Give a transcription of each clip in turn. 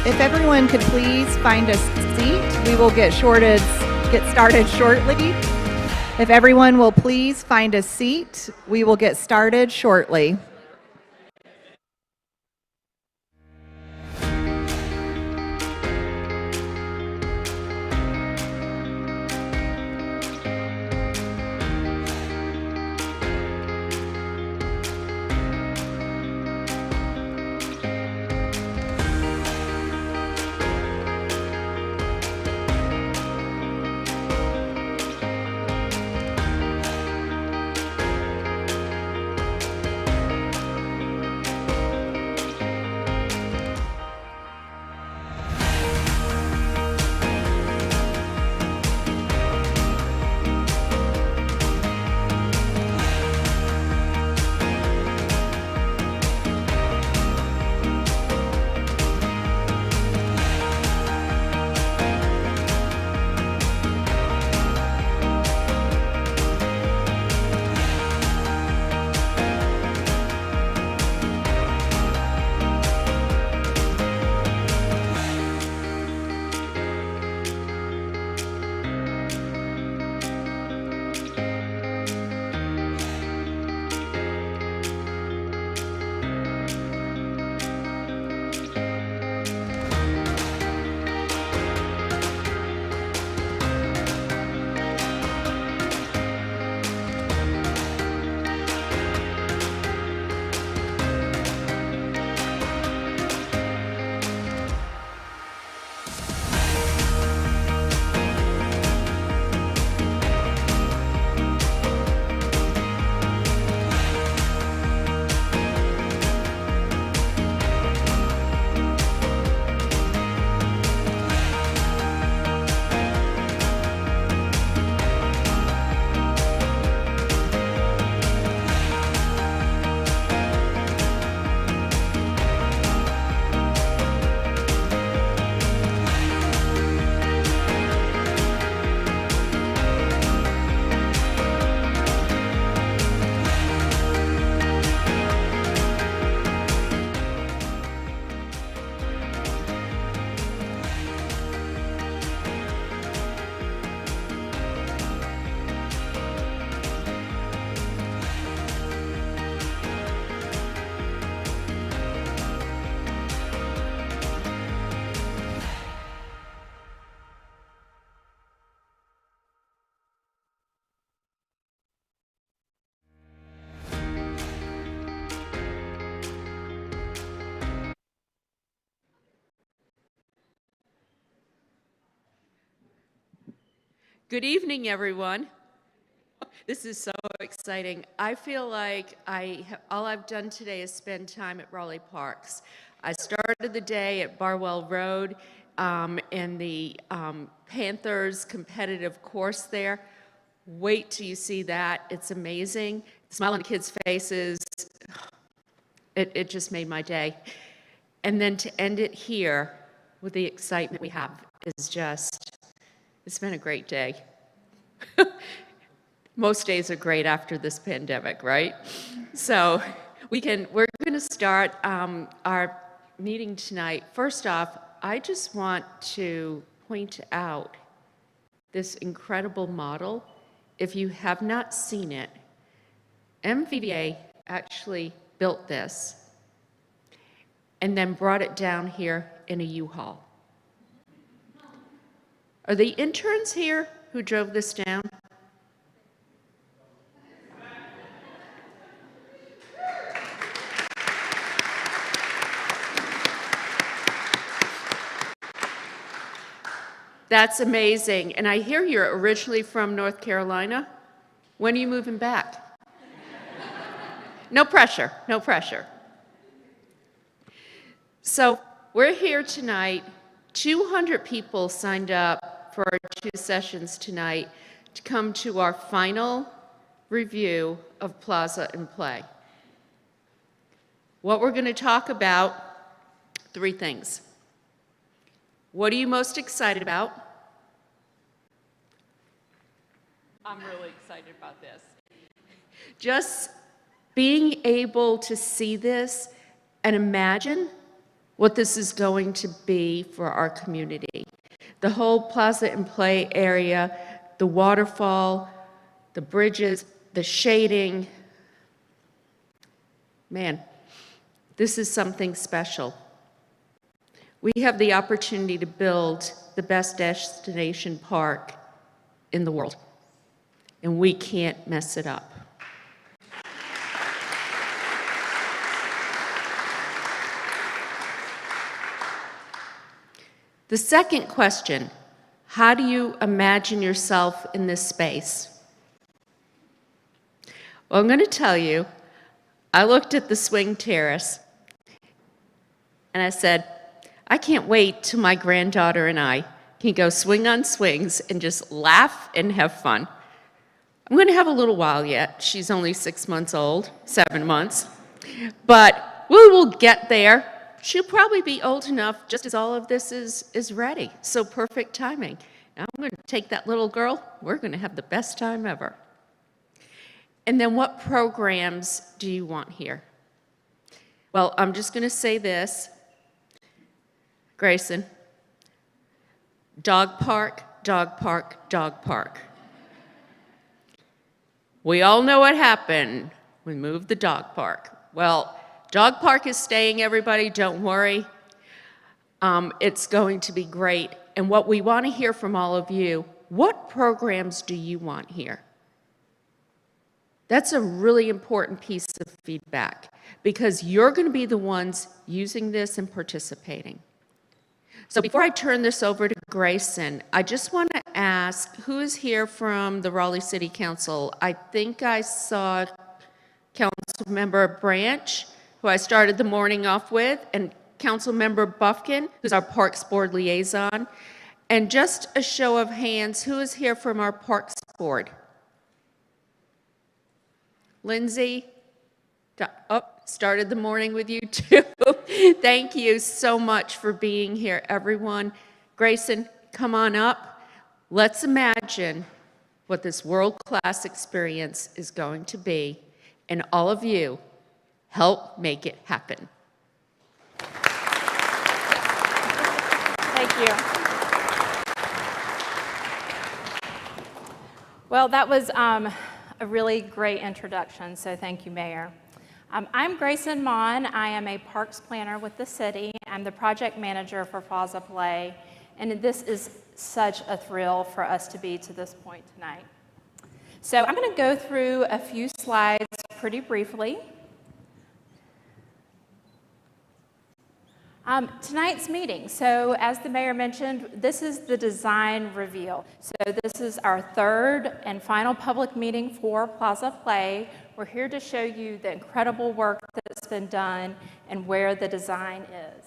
If everyone could please find a seat, we will get started shortly. If everyone will please find a seat, we will get started shortly. Good evening, everyone. This is so exciting. I feel like all I've done today is spend time at Raleigh Parks. I started the day at Barwell Road in the Panthers competitive course there. Wait till you see that. It's amazing. The smile on the kids' faces, it just made my day. And then to end it here with the excitement we have is just, it's been a great day. Most days are great after this pandemic, right? So we're going to start our meeting tonight. First off, I just want to point out this incredible model. If you have not seen it, MVVA actually built this and then brought it down here in a U-Haul. Are the interns here who drove this down? That's amazing. And I hear you're originally from North Carolina. When are you moving back? No pressure, no pressure. So we're here tonight. 200 people signed up for our 2 sessions tonight to come to our final review of Plaza and Play. What we're going to talk about, 3 things. What are you most excited about? I'm really excited about this. Just being able to see this and imagine what this is going to be for our community. The whole Plaza and Play area, the waterfall, the bridges, the shading. Man, this is something special. We have the opportunity to build the best destination park in the world, and we can't mess it up. The second question, how do you imagine yourself in this space? Well, I'm going to tell you, I looked at the swing terrace and I said, I can't wait till my granddaughter and I can go swing on swings and just laugh and have fun. I'm going to have a little while yet. She's only 6 months old, 7 months. But we will get there. She'll probably be old enough just as all of this is ready. So perfect timing. Now I'm going to take that little girl. We're going to have the best time ever. And then what programs do you want here? Well, I'm just going to say this. Grayson, dog park, dog park, dog park. We all know what happened. We moved the dog park. Well, dog park is staying, everybody, don't worry. It's going to be great. And what we want to hear from all of you, what programs do you want here? That's a really important piece of feedback because you're going to be the ones using this and participating. So before I turn this over to Grayson, I just want to ask, who is here from the Raleigh City Council? I think I saw Councilmember Branch, who I started the morning off with, and Councilmember Buffkin, who's our Parks Board liaison. And just a show of hands, who is here from our Parks Board? Lindsay? Oh, started the morning with you too. Thank you so much for being here, everyone. Grayson, come on up. Let's imagine what this world-class experience is going to be, and all of you help make it happen. Thank you. Well, that was a really great introduction, so thank you, Mayor. I'm Grayson Mon. I am a parks planner with the city. I'm the project manager for Plaza Play, and this is such a thrill for us to be to this point tonight. So I'm going to go through a few slides pretty briefly. Tonight's meeting, so as the mayor mentioned, this is the design reveal. So this is our third and final public meeting for Plaza Play. We're here to show you the incredible work that's been done and where the design is.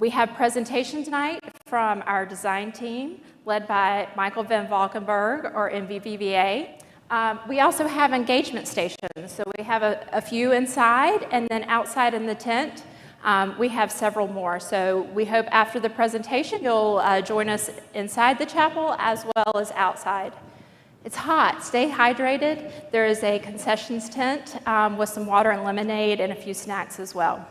We have presentation tonight from our design team, led by Michael Van Valkenburgh, or MVVVA. We also have engagement stations, so we have a few inside, and then outside in the tent, we have several more. So we hope after the presentation you'll join us inside the chapel as well as outside. It's hot, stay hydrated. There is a concessions tent with some water and lemonade and a few snacks as well.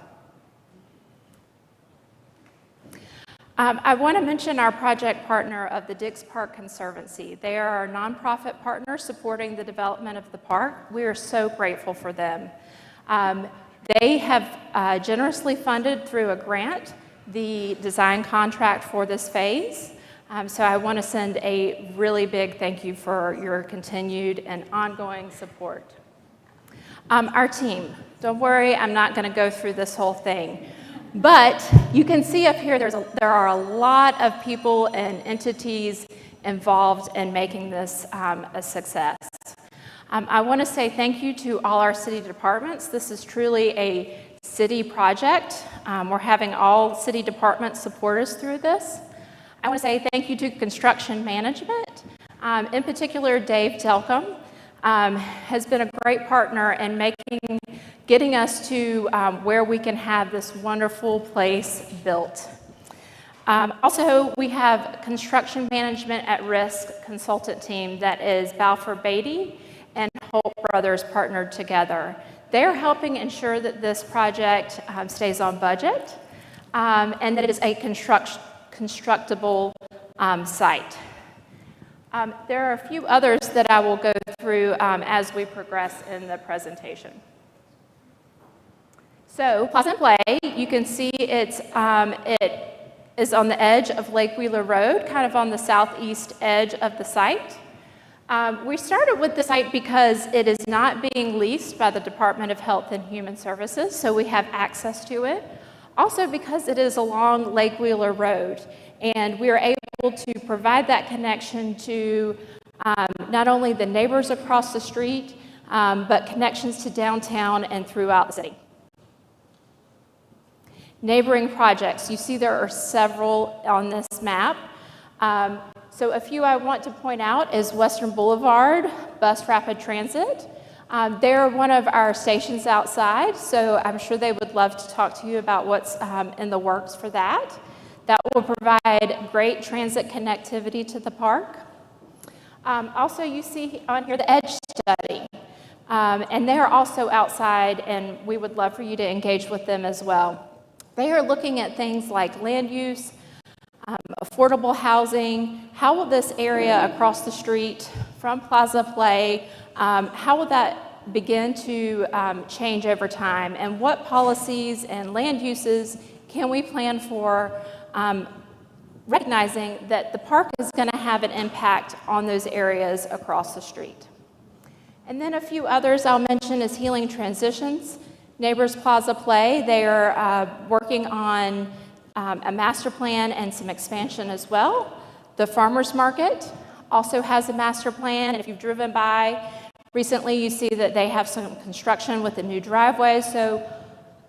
I want to mention our project partner of the Dix Park Conservancy. They are our nonprofit partner supporting the development of the park. We are so grateful for them. They have generously funded through a grant the design contract for this phase. So I want to send a really big thank you for your continued and ongoing support. Our team, don't worry, I'm not going to go through this whole thing. But you can see up here there are a lot of people and entities involved in making this a success. I want to say thank you to all our city departments. This is truly a city project. We're having all city departments support us through this. I want to say thank you to construction management. In particular, Dave Delcom has been a great partner in getting us to where we can have this wonderful place built. Also, we have construction management at risk consultant team that is Balfour Beatty and Holt Brothers partnered together. They're helping ensure that this project stays on budget. and that it is a constructible site. There are a few others that I will go through as we progress in the presentation. So Plaza and Play, you can see it is on the edge of Lake Wheeler Road, kind of on the southeast edge of the site. We started with the site because it is not being leased by the Department of Health and Human Services, so we have access to it. Also because it is along Lake Wheeler Road, and we are able to provide that connection to not only the neighbors across the street, but connections to downtown and throughout the city. Neighboring projects, you see there are several on this map. So a few I want to point out is Western Boulevard Bus Rapid Transit. They're one of our stations outside, so I'm sure they would love to talk to you about what's in the works for that. That will provide great transit connectivity to the park. Also, you see on here the EDGE study, and they're also outside, and we would love for you to engage with them as well. They are looking at things like land use, affordable housing. How will this area across the street from Plaza Play, how will that begin to change over time? And what policies and land uses can we plan for, recognizing that the park is going to have an impact on those areas across the street? And then a few others I'll mention is Healing Transitions. Neighbors Plaza Play, they are working on a master plan and some expansion as well. The Farmers Market also has a master plan. If you've driven by recently, you see that they have some construction with a new driveway. So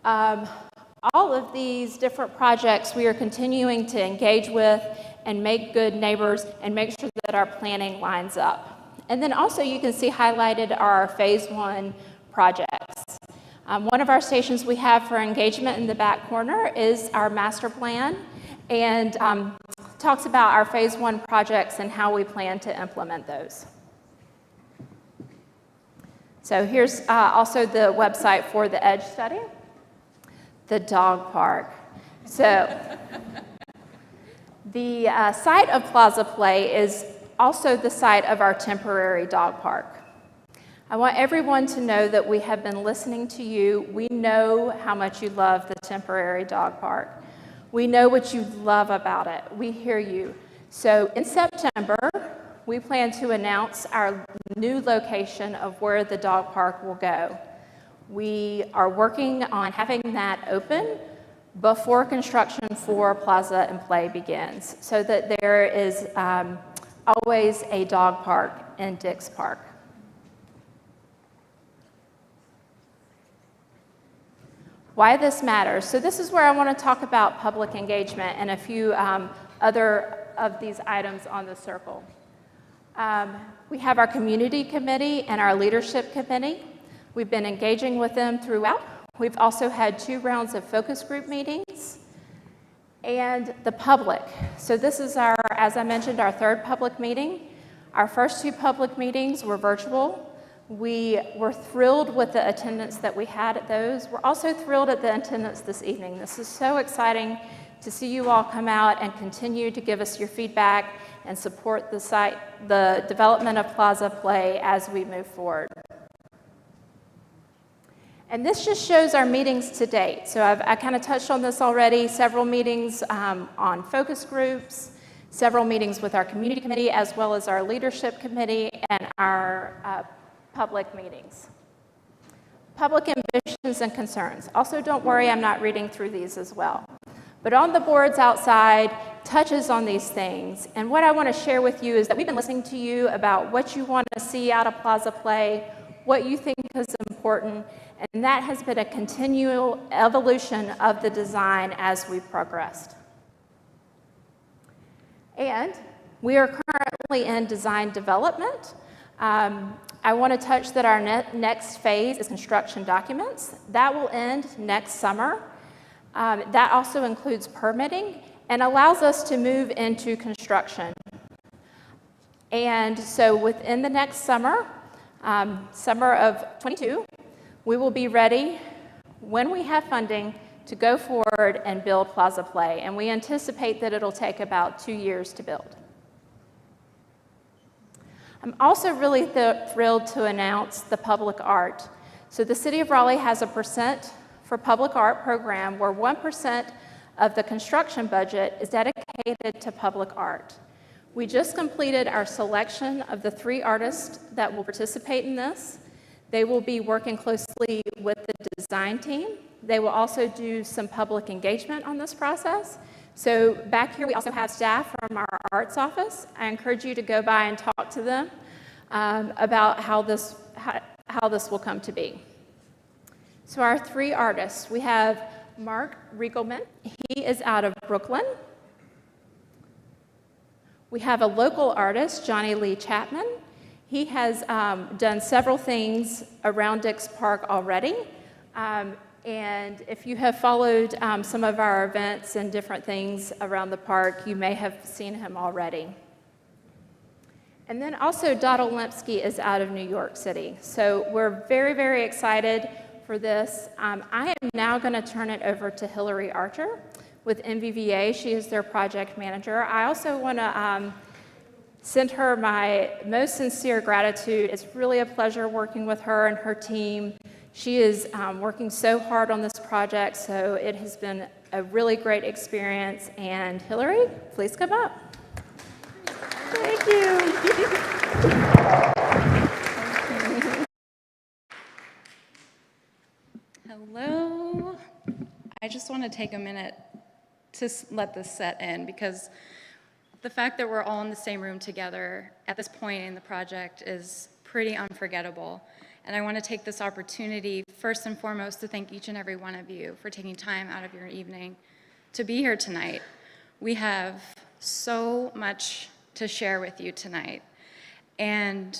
all of these different projects we are continuing to engage with and make good neighbors and make sure that our planning lines up. And then also you can see highlighted our Phase 1 projects. One of our stations we have for engagement in the back corner is our master plan, and talks about our Phase 1 projects and how we plan to implement those. So here's also the website for the EDGE study, the dog park. So the site of Plaza Play is also the site of our temporary dog park. I want everyone to know that we have been listening to you. We know how much you love the temporary dog park. We know what you love about it. We hear you. So in September, we plan to announce our new location of where the dog park will go. We are working on having that open before construction for Plaza and Play begins, so that there is always a dog park in Dix Park. Why this matters. So this is where I want to talk about public engagement and a few other of these items on the circle. We have our community committee and our leadership committee. We've been engaging with them throughout. We've also had 2 rounds of focus group meetings. And the public. So this is our, as I mentioned, our 3rd public meeting. Our first 2 public meetings were virtual. We were thrilled with the attendance that we had at those. We're also thrilled at the attendance this evening. This is so exciting to see you all come out and continue to give us your feedback and support the site, the development of Plaza Play as we move forward. And this just shows our meetings to date. So I kind of touched on this already, several meetings on focus groups, several meetings with our community committee, as well as our leadership committee and our public meetings. Public ambitions and concerns. Also, don't worry, I'm not reading through these as well. But on the boards outside touches on these things. And what I want to share with you is that we've been listening to you about what you want to see out of Plaza Play, what you think is important, and that has been a continual evolution of the design as we've progressed. And we are currently in design development. I want to touch that our next phase is construction documents. That will end next summer. That also includes permitting and allows us to move into construction. And so within the next summer, summer of '22, we will be ready, when we have funding, to go forward and build Plaza Play, and we anticipate that it'll take about 2 years to build. I'm also really thrilled to announce the public art. So the City of Raleigh has a Percent for Public Art program where 1% of the construction budget is dedicated to public art. We just completed our selection of the 3 artists that will participate in this. They will be working closely with the design team. They will also do some public engagement on this process. So back here, we also have staff from our arts office. I encourage you to go by and talk to them about how this will come to be. So our 3 artists, we have Mark Riegelman. He is out of Brooklyn. We have a local artist, Johnny Lee Chapman. He has done several things around Dix Park already. And if you have followed some of our events and different things around the park, you may have seen him already. And then also Dottle Limpsky is out of New York City. So we're very, very excited for this. I am now going to turn it over to Hillary Archer with MVVA. She is their project manager. I also want to send her my most sincere gratitude. It's really a pleasure working with her and her team. She is working so hard on this project, so it has been a really great experience. And Hillary, please come up. Thank you. Hello. I just want to take a minute to let this set in, because the fact that we're all in the same room together at this point in the project is pretty unforgettable. And I want to take this opportunity, first and foremost, to thank each and every one of you for taking time out of your evening to be here tonight. We have so much to share with you tonight. And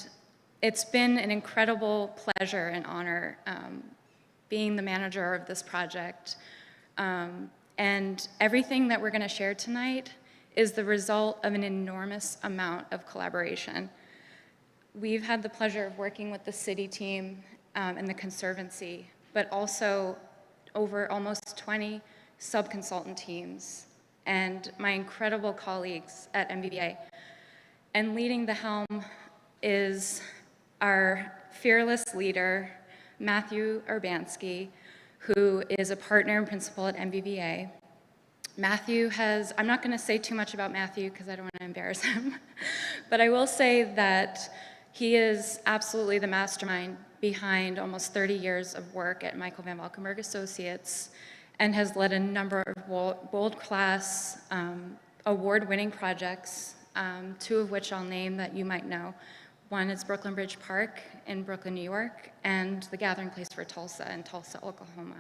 it's been an incredible pleasure and honor being the manager of this project. And everything that we're going to share tonight is the result of an enormous amount of collaboration. We've had the pleasure of working with the city team and the Conservancy, but also over almost 20 sub-consultant teams and my incredible colleagues at MBVA. And leading the helm is our fearless leader, Matthew Urbanski, who is a partner and principal at MBVA. Matthew has, I'm not going to say too much about Matthew because I don't want to embarrass him, but I will say that he is absolutely the mastermind behind almost 30 years of work at Valkenburgh Associates and has led a number of world-class award-winning projects, 2 of which I'll name that you might know. One is Valkenburgh Park in Brooklyn, New York, and the Gathering Place for Tulsa in Tulsa, Oklahoma.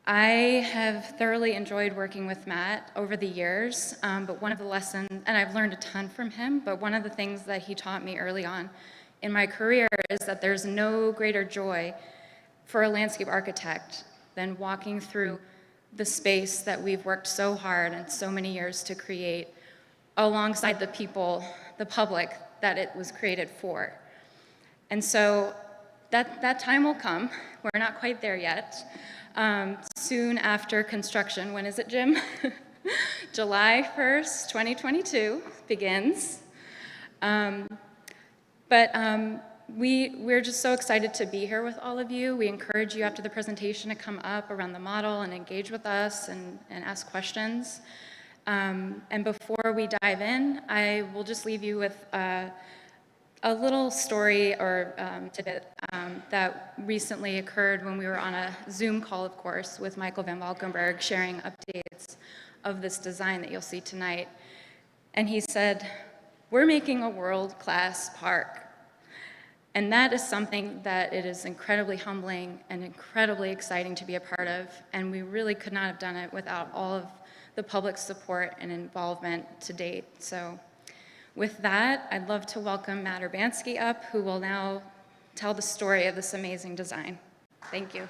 I have thoroughly enjoyed working with Matt over the years, but one of the lessons, and I've learned a ton from him, but one of the things that he taught me early on in my career is that there's no greater joy for a landscape architect than walking through the space that we've worked so hard and so many years to create alongside the people, the public that it was created for. And so that time will come. We're not quite there yet. Soon after construction, when is it, Jim? July 1st, 2022 begins. We're just so excited to be here with all of you. We encourage you after the presentation to come up around the model and engage with us and ask questions. And before we dive in, I will just leave you with a little story or tidbit that recently occurred when we were on a Zoom call, of course, with Michael van Valkenburgh, sharing updates of this design that you'll see tonight. And he said, "We're making a world-class park." And that is something that it is incredibly humbling and incredibly exciting to be a part of, and we really could not have done it without all of the public support and involvement to date. So with that, I'd love to welcome Matt Urbanski up, who will now tell the story of this amazing design. Thank you.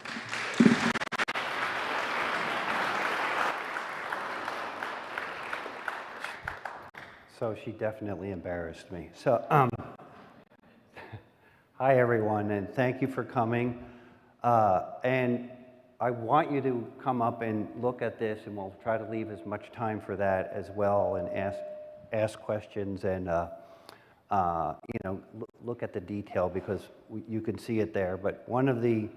So she definitely embarrassed me. So, hi everyone, and thank you for coming. And I want you to come up and look at this, and we'll try to leave as much time for that as well, and ask questions and look at the detail, because you can see it there. But one of the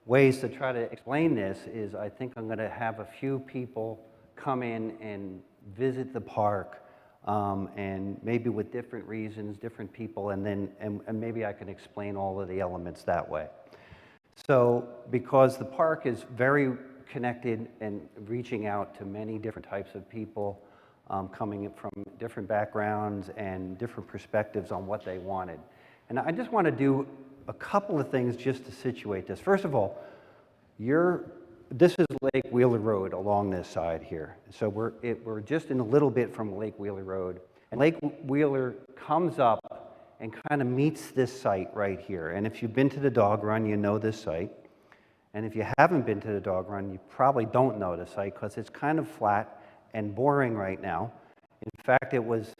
ways to try to explain this is I think I'm going to have a few people come in and visit the park, and maybe with different reasons, different people, and maybe I can explain all of the elements that way. So because the park is very connected and reaching out to many different types of people, coming from different backgrounds and different perspectives on what they wanted. And I just want to do a couple of things just to situate this. First of all, this is Lake Wheeler Road along this side here. So we're just in a little bit from Lake Wheeler Road. And Lake Wheeler comes up and kind of meets this site right here. And if you've been to the dog run, you know this site. And if you haven't been to the dog run, you probably don't know the site, because it's kind of flat and boring right now. In fact, it was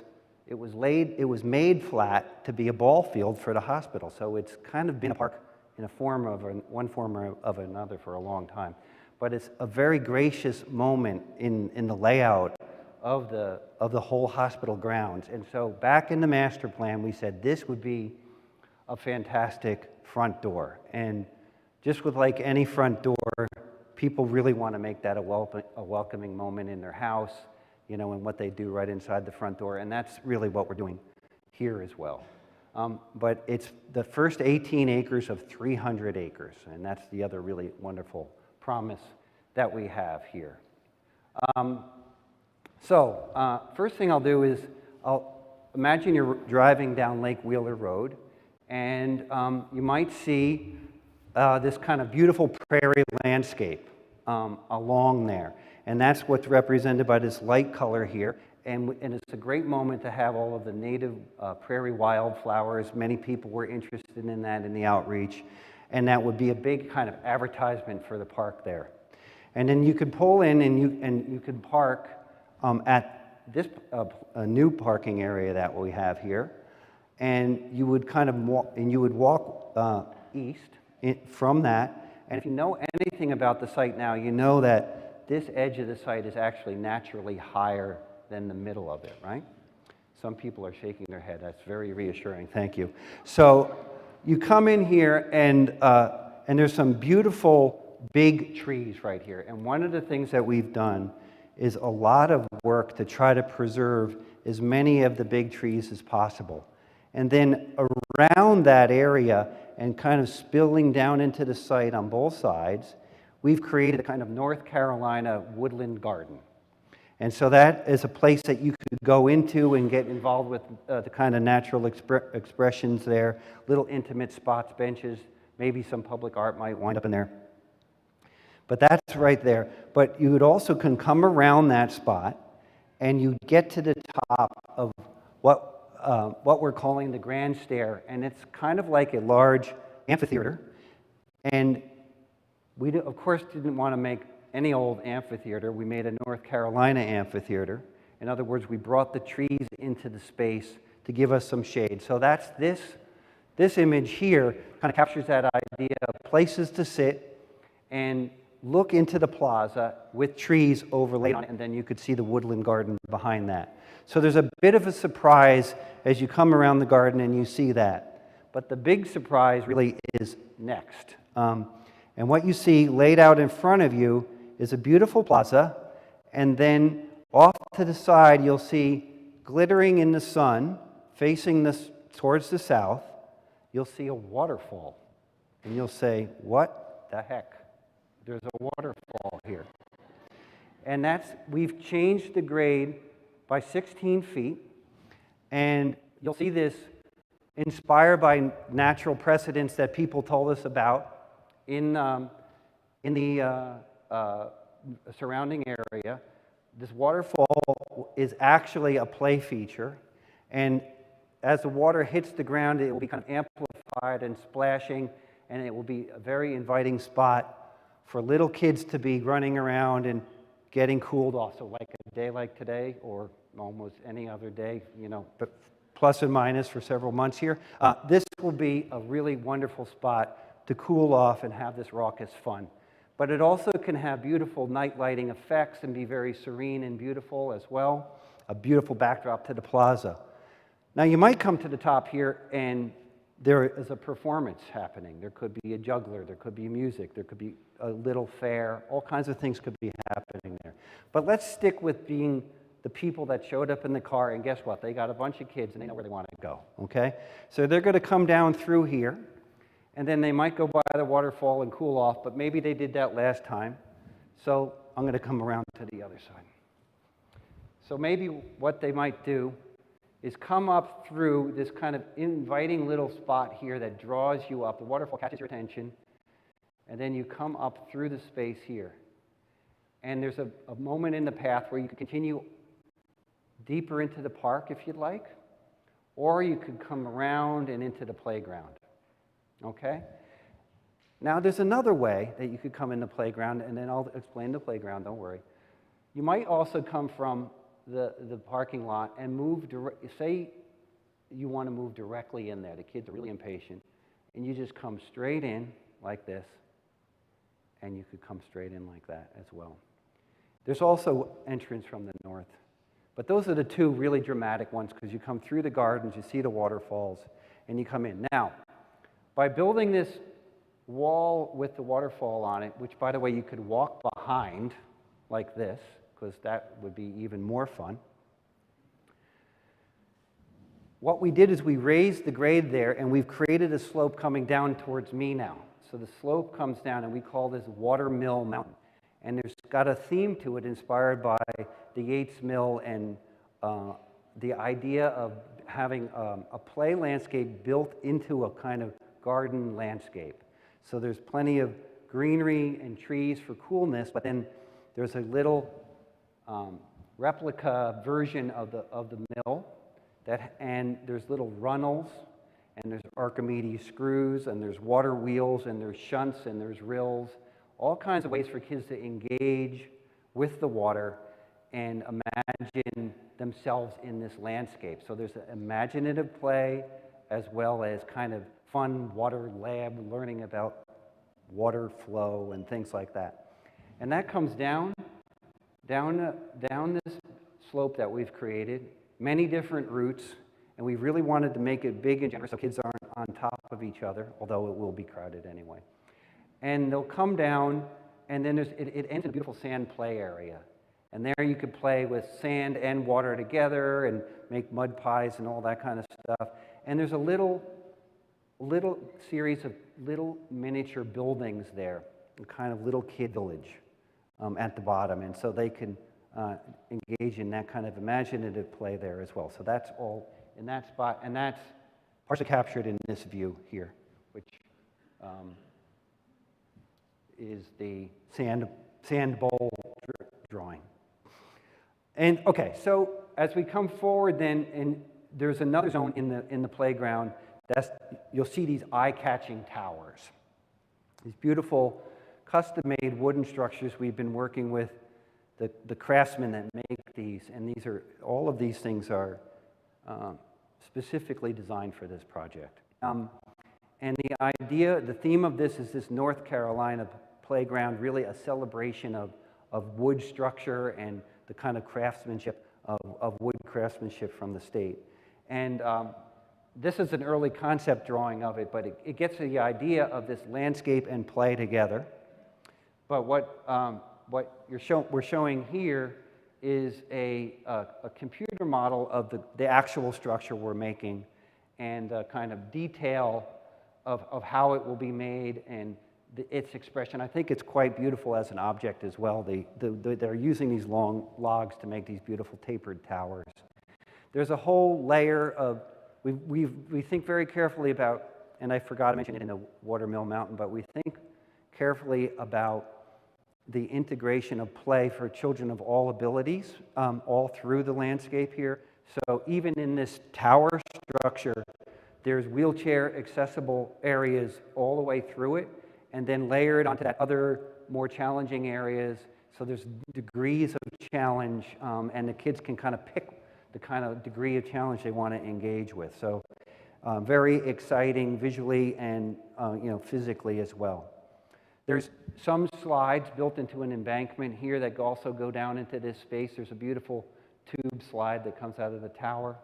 made flat to be a ball field for the hospital. So it's kind of been a park in one form or another for a long time. But it's a very gracious moment in the layout of the whole hospital grounds. And so back in the master plan, we said this would be a fantastic front door. And just with like any front door, people really want to make that a welcoming moment in their house, and what they do right inside the front door. And that's really what we're doing here as well. But it's the first 18 acres of 300 acres. And that's the other really wonderful promise that we have here. First thing I'll do is I'll imagine you're driving down Lake Wheeler Road, and you might see this kind of beautiful prairie landscape along there. And that's what's represented by this light color here. And it's a great moment to have all of the native prairie wildflowers. Many people were interested in that in the outreach. And that would be a big kind of advertisement for the park there. And then you could pull in and you could park at this new parking area that we have here. And you would kind of walk east from that. And if you know anything about the site now, you know that this edge of the site is actually naturally higher than the middle of it, right? Some people are shaking their head. That's very reassuring. Thank you. So you come in here, and there's some beautiful big trees right here. And one of the things that we've done is a lot of work to try to preserve as many of the big trees as possible. And then around that area, and kind of spilling down into the site on both sides, we've created a kind of North Carolina woodland garden. And so that is a place that you could go into and get involved with the kind of natural expressions there, little intimate spots, benches, maybe some public art might wind up in there. But that's right there. But you would also can come around that spot, and you get to the top of what we're calling the Grand Stair, and it's kind of like a large amphitheater. And we, of course, didn't want to make any old amphitheater. We made a North Carolina amphitheater. In other words, we brought the trees into the space to give us some shade. So that's this image here kind of captures that idea of places to sit and look into the plaza with trees overlaid on it, and then you could see the woodland garden behind that. So there's a bit of a surprise as you come around the garden and you see that. But the big surprise really is next. And what you see laid out in front of you is a beautiful plaza, and then off to the side you'll see, glittering in the sun, facing this towards the south, you'll see a waterfall. And you'll say, what the heck? There's a waterfall here. And we've changed the grade by 16 feet, and you'll see this inspired by natural precedents that people told us about in the surrounding area. This waterfall is actually a play feature, and as the water hits the ground, it will become amplified and splashing, and it will be a very inviting spot for little kids to be running around and getting cooled off. So like a day like today, or almost any other day, but plus and minus for several months here, this will be a really wonderful spot to cool off and have this raucous fun. but it also can have beautiful night lighting effects and be very serene and beautiful as well. A beautiful backdrop to the plaza. Now you might come to the top here and there is a performance happening. There could be a juggler, there could be music, there could be a little fair, all kinds of things could be happening there. But let's stick with being the people that showed up in the car, and guess what? They got a bunch of kids and they know where they want to go, okay? So they're going to come down through here, and then they might go by the waterfall and cool off, but maybe they did that last time. So I'm going to come around to the other side. So maybe what they might do is come up through this kind of inviting little spot here that draws you up. The waterfall catches your attention, and then you come up through the space here. And there's a moment in the path where you can continue deeper into the park if you'd like, or you could come around and into the playground, okay? Now there's another way that you could come in the playground, and then I'll explain the playground, don't worry. You might also come from the parking lot and move, say you want to move directly in there. The kids are really impatient, and you just come straight in like this, and you could come straight in like that as well. There's also entrance from the north, but those are the two really dramatic ones because you come through the gardens, you see the waterfalls, and you come in. Now, by building this wall with the waterfall on it, which by the way you could walk behind like this, because that would be even more fun. What we did is we raised the grade there, and we've created a slope coming down towards me now. So the slope comes down, and we call this Watermill Mountain. And there's got a theme to it inspired by the Yates Mill and the idea of having a play landscape built into a kind of garden landscape. So there's plenty of greenery and trees for coolness, but then there's a little replica version of the mill, and there's little runnels, and there's Archimedes screws, and there's water wheels, and there's shunts, and there's rills, all kinds of ways for kids to engage with the water and imagine themselves in this landscape. So there's an imaginative play as well as kind of fun water lab, learning about water flow and things like that. And that comes down this slope that we've created, many different routes, and we really wanted to make it big and generous so kids aren't on top of each other, although it will be crowded anyway. And they'll come down, and then it ends in a beautiful sand play area. And there you could play with sand and water together and make mud pies and all that kind of stuff. And there's a little series of little miniature buildings there, a kind of little kid village at the bottom. And so they can engage in that kind of imaginative play there as well. So that's all in that spot, and that's partially captured in this view here, which is the sand bowl drawing. And okay, so as we come forward then, and there's another zone in the playground, you'll see these eye-catching towers. These beautiful custom-made wooden structures. We've been working with the craftsmen that make these, and all of these things are specifically designed for this project. And the theme of this is this North Carolina playground, really a celebration of wood structure and the kind of craftsmanship of wood craftsmanship from the state. And this is an early concept drawing of it, but it gets to the idea of this landscape and play together. But what we're showing here is a computer model of the actual structure we're making, and a kind of detail of how it will be made and its expression. I think it's quite beautiful as an object as well. They're using these long logs to make these beautiful tapered towers. There's a whole layer of, we think very carefully about, and I forgot to mention it in the Watermill Mountain, but we think carefully about the integration of play for children of all abilities all through the landscape here. So even in this tower structure, there's wheelchair accessible areas all the way through it, and then layered onto that other more challenging areas. So there's degrees of challenge, and the kids can kind of pick the kind of degree of challenge they want to engage with. So very exciting visually and physically as well. There's some slides built into an embankment here that also go down into this space. There's a beautiful tube slide that comes out of the tower.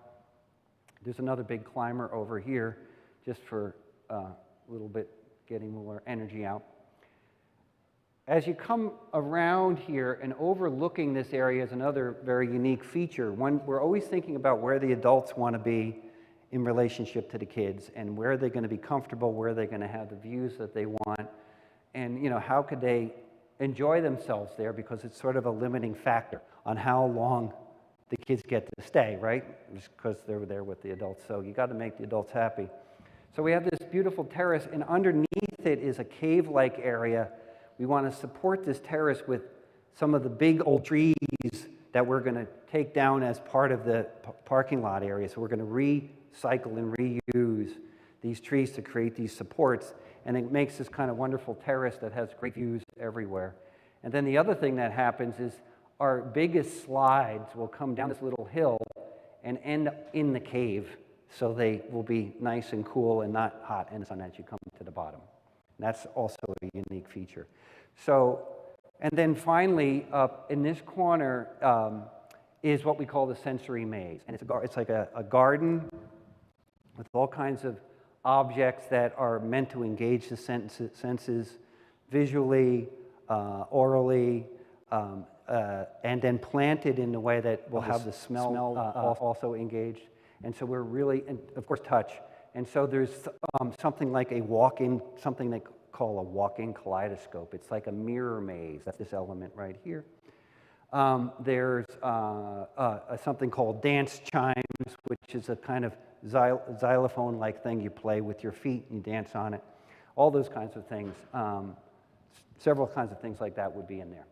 There's another big climber over here just for a little bit getting more energy out. As you come around here and overlooking this area is another very unique feature. We're always thinking about where the adults want to be in relationship to the kids and where they're going to be comfortable, where they're going to have the views that they want, and how could they enjoy themselves there, because it's sort of a limiting factor on how long the kids get to stay, right? Just because they're there with the adults. So you got to make the adults happy. So we have this beautiful terrace, and underneath it is a cave-like area. We want to support this terrace with some of the big old trees that we're going to take down as part of the parking lot area. So we're going to recycle and reuse these trees to create these supports, and it makes this kind of wonderful terrace that has great views everywhere. And then the other thing that happens is our biggest slides will come down this little hill and end up in the cave, so they will be nice and cool and not hot in the sun as you come to the bottom. And that's also a unique feature. So, and then finally, up in this corner is what we call the sensory maze. And it's like a garden with all kinds of objects that are meant to engage the senses visually, orally, and then planted in a way that will have the smell also engaged. And so we're really, and of course, touch. And so there's something like something they call a walk-in kaleidoscope. It's like a mirror maze. That's this element right here. There's something called dance chimes, which is a kind of xylophone-like thing you play with your feet and you dance on it. All those kinds of things. Several kinds of things like that would be in there.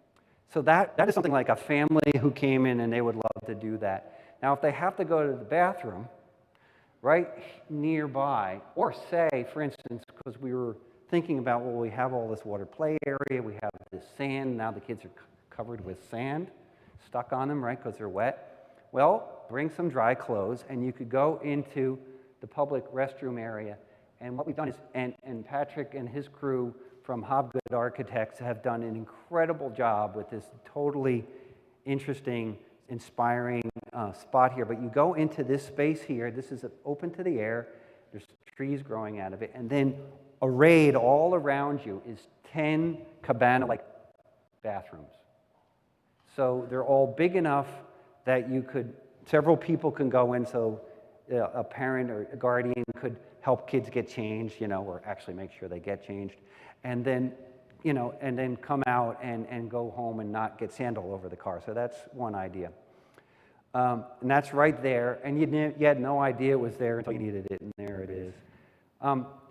So that is something like a family who came in and they would love to do that. Now, if they have to go to the bathroom right nearby, or say, for instance, because we were thinking about, well, we have all this water play area, we have this sand, now the kids are covered with sand, stuck on them, right, because they're wet. Well, bring some dry clothes, and you could go into the public restroom area. And what we've done is, and Patrick and his crew from Hobgood Architects have done an incredible job with this totally interesting, inspiring spot here. But you go into this space here, this is open to the air, there's trees growing out of it, and then arrayed all around you is 10 cabana-like bathrooms. So they're all big enough that several people can go in, so a parent or a guardian could help kids get changed, or actually make sure they get changed, and then, and then come out and go home and not get sand all over the car. So that's one idea. And that's right there, and you had no idea it was there until you needed it, and there it is.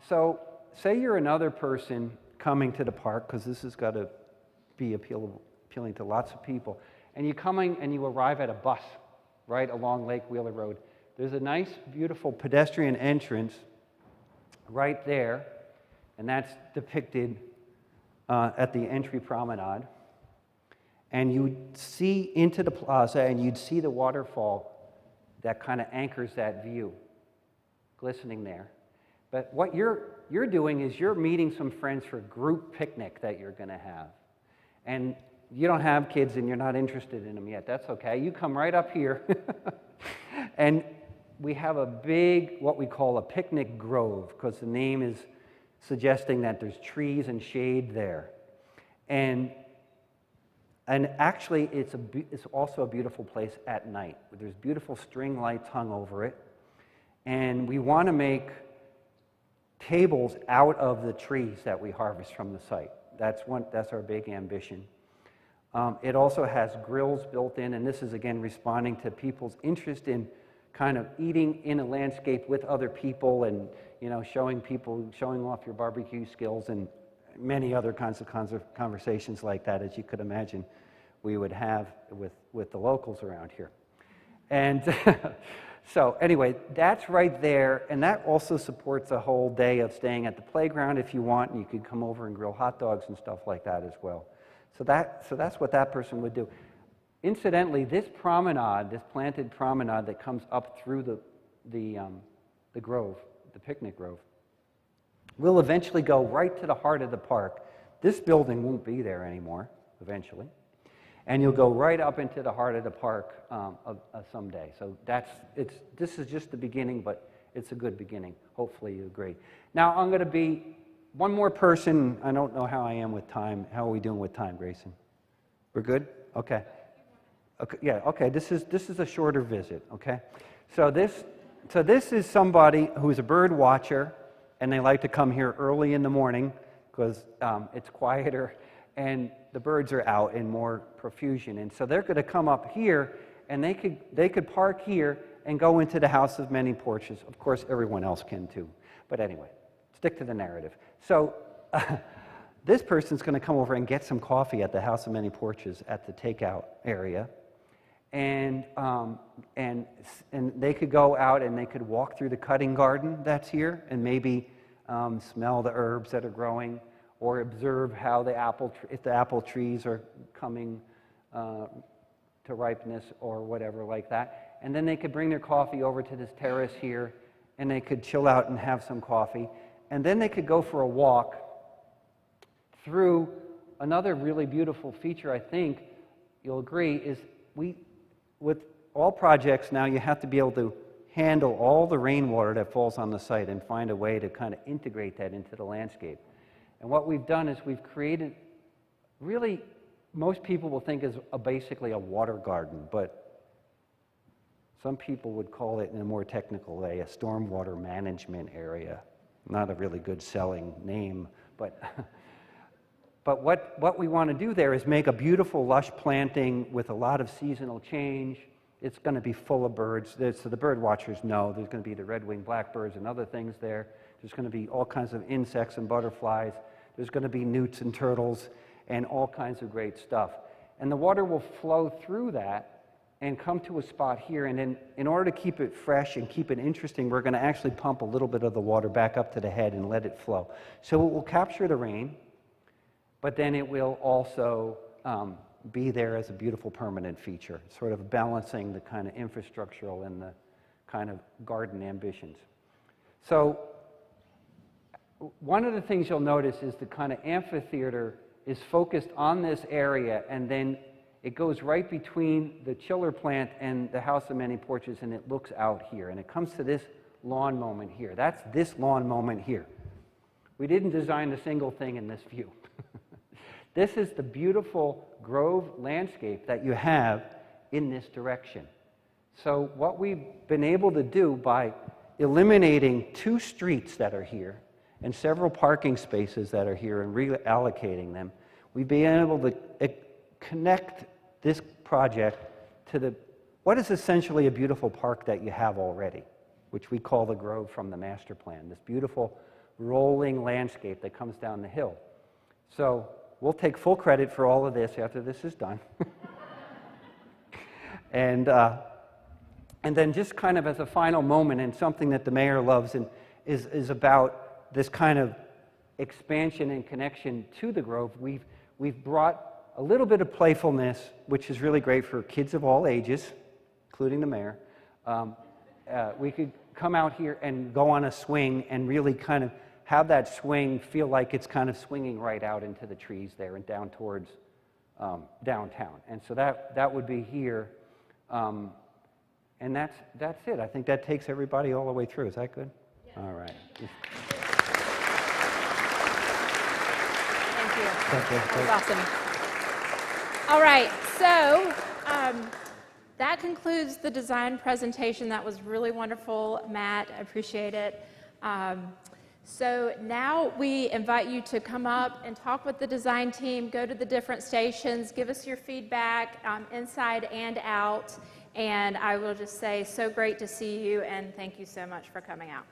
So say you're another person coming to the park, because this has got to be appealing to lots of people, and you're coming and you arrive at a bus right along Lake Wheeler Road. There's a nice, beautiful pedestrian entrance right there, and that's depicted at the entry promenade. And you'd see into the plaza, and you'd see the waterfall that kind of anchors that view, glistening there. But what you're doing is you're meeting some friends for a group picnic that you're going to have. And you don't have kids and you're not interested in them yet. That's okay. You come right up here. And we have a big, what we call a picnic grove, because the name is suggesting that there's trees and shade there. And actually, it's also a beautiful place at night. There's beautiful string lights hung over it. And we want to make tables out of the trees that we harvest from the site. That's our big ambition. It also has grills built in, and this is, again, responding to people's interest in kind of eating in a landscape with other people and, showing off your barbecue skills and many other kinds of conversations like that, as you could imagine we would have with the locals around here. And so anyway, that's right there, and that also supports a whole day of staying at the playground if you want, and you could come over and grill hot dogs and stuff like that as well. So that's what that person would do. Incidentally, this promenade, this planted promenade that comes up through the grove, the picnic grove, will eventually go right to the heart of the park. This building won't be there anymore eventually. And you'll go right up into the heart of the park someday. So this is just the beginning, but it's a good beginning. Hopefully you agree. Now I'm going to be one more person. I don't know how I am with time. How are we doing with time, Grayson? We're good? Okay. Okay. Yeah. Okay. This is a shorter visit. Okay. So this is somebody who's a bird watcher, and they like to come here early in the morning because it's quieter and the birds are out in more profusion. And so they're going to come up here, and they could park here and go into the House of Many Porches. Of course, everyone else can too. But anyway, stick to the narrative. So this person's going to come over and get some coffee at the House of Many Porches at the takeout area. And they could go out and they could walk through the cutting garden that's here and maybe smell the herbs that are growing, or observe how if the apple trees are coming to ripeness or whatever like that. And then they could bring their coffee over to this terrace here, and they could chill out and have some coffee. And then they could go for a walk through another really beautiful feature, I think you'll agree, is with all projects now, you have to be able to handle all the rainwater that falls on the site and find a way to kind of integrate that into the landscape. And what we've done is we've created, really, most people will think is basically a water garden, but some people would call it in a more technical way a stormwater management area. Not a really good selling name, but but what we want to do there is make a beautiful lush planting with a lot of seasonal change. It's going to be full of birds. So the bird watchers know there's going to be the red-winged blackbirds and other things there. There's going to be all kinds of insects and butterflies. There's going to be newts and turtles and all kinds of great stuff. And the water will flow through that and come to a spot here. And then in order to keep it fresh and keep it interesting, we're going to actually pump a little bit of the water back up to the head and let it flow. So it will capture the rain, but then it will also be there as a beautiful permanent feature, sort of balancing the kind of infrastructural and the kind of garden ambitions. So one of the things you'll notice is the kind of amphitheater is focused on this area, and then it goes right between the chiller plant and the House of Many Porches, and it looks out here, and it comes to this lawn moment here. That's this lawn moment here. We didn't design a single thing in this view. This is the beautiful grove landscape that you have in this direction. So what we've been able to do by eliminating 2 streets that are here and several parking spaces that are here and reallocating them, we've been able to connect this project to what is essentially a beautiful park that you have already, which we call the Grove from the master plan, this beautiful rolling landscape that comes down the hill. So we'll take full credit for all of this after this is done. And then just kind of as a final moment, and something that the mayor loves and is about this kind of expansion and connection to the Grove, we've brought a little bit of playfulness, which is really great for kids of all ages, including the mayor. We could come out here and go on a swing and really kind of have that swing feel like it's kind of swinging right out into the trees there and down towards downtown. And so that would be here. And that's it. I think that takes everybody all the way through. Is that good? Yeah. All right. Thank you. That was awesome. All right, so that concludes the design presentation. That was really wonderful, Matt. I appreciate it. So now we invite you to come up and talk with the design team, go to the different stations, give us your feedback inside and out. And I will just say, so great to see you, and thank you so much for coming out.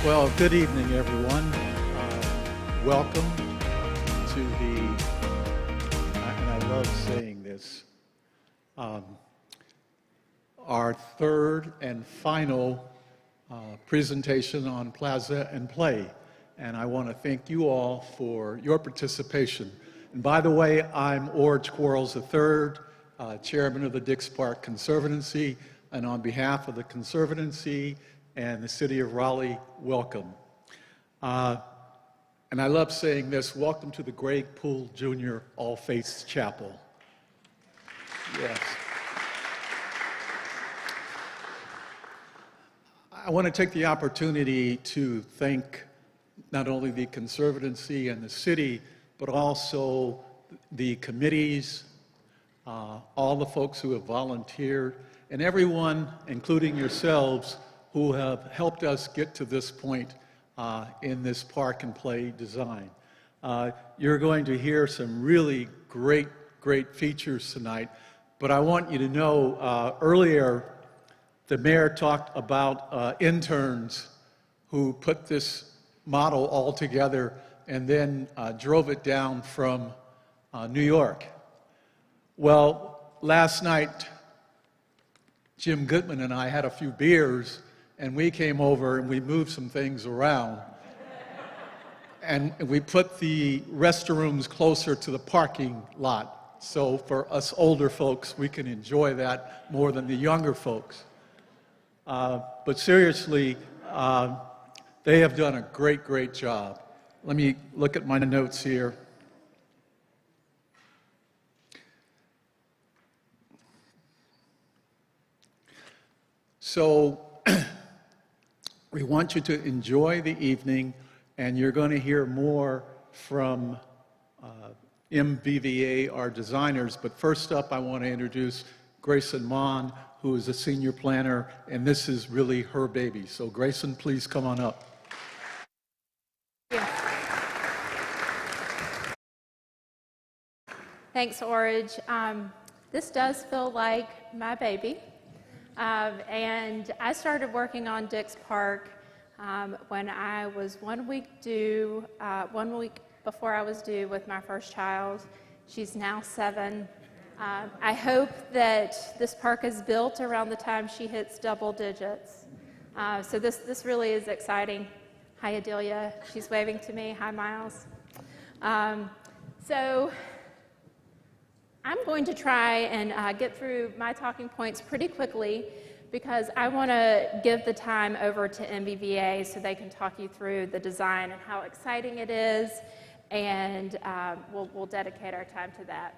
Well, good evening, everyone. Welcome to the, and I love saying this, our third and final presentation on Plaza and Play. And I want to thank you all for your participation. And by the way, I'm Orge Quarles III, Chairman of the Dix Park Conservancy, and on behalf of the Conservancy and the City of Raleigh, welcome. And I love saying this, welcome to the Greg Poole Jr. All Faiths Chapel. Yes. I want to take the opportunity to thank not only the Conservancy and the city, but also the committees, all the folks who have volunteered, and everyone, including yourselves, who have helped us get to this point in this park and play design. You're going to hear some really great features tonight, but I want you to know earlier the mayor talked about interns who put this model all together and then drove it down from New York. Well, last night, Jim Goodman and I had a few beers, and we came over and we moved some things around. And we put the restrooms closer to the parking lot. So for us older folks, we can enjoy that more than the younger folks. But seriously, they have done a great job. Let me look at my notes here. So we want you to enjoy the evening, and you're going to hear more from MBVA, our designers. But first up, I want to introduce Grayson Mon, who is a senior planner, and this is really her baby. So Grayson, please come on up. Thanks, Orge. This does feel like my baby. And I started working on Dix Park when I was 1 week before I was due with my first child. She's now 7. I hope that this park is built around the time she hits double digits. So this really is exciting. Hi, Adelia. She's waving to me. Hi, Miles. So I'm going to try and get through my talking points pretty quickly because I want to give the time over to MBVA so they can talk you through the design and how exciting it is, and we'll dedicate our time to that.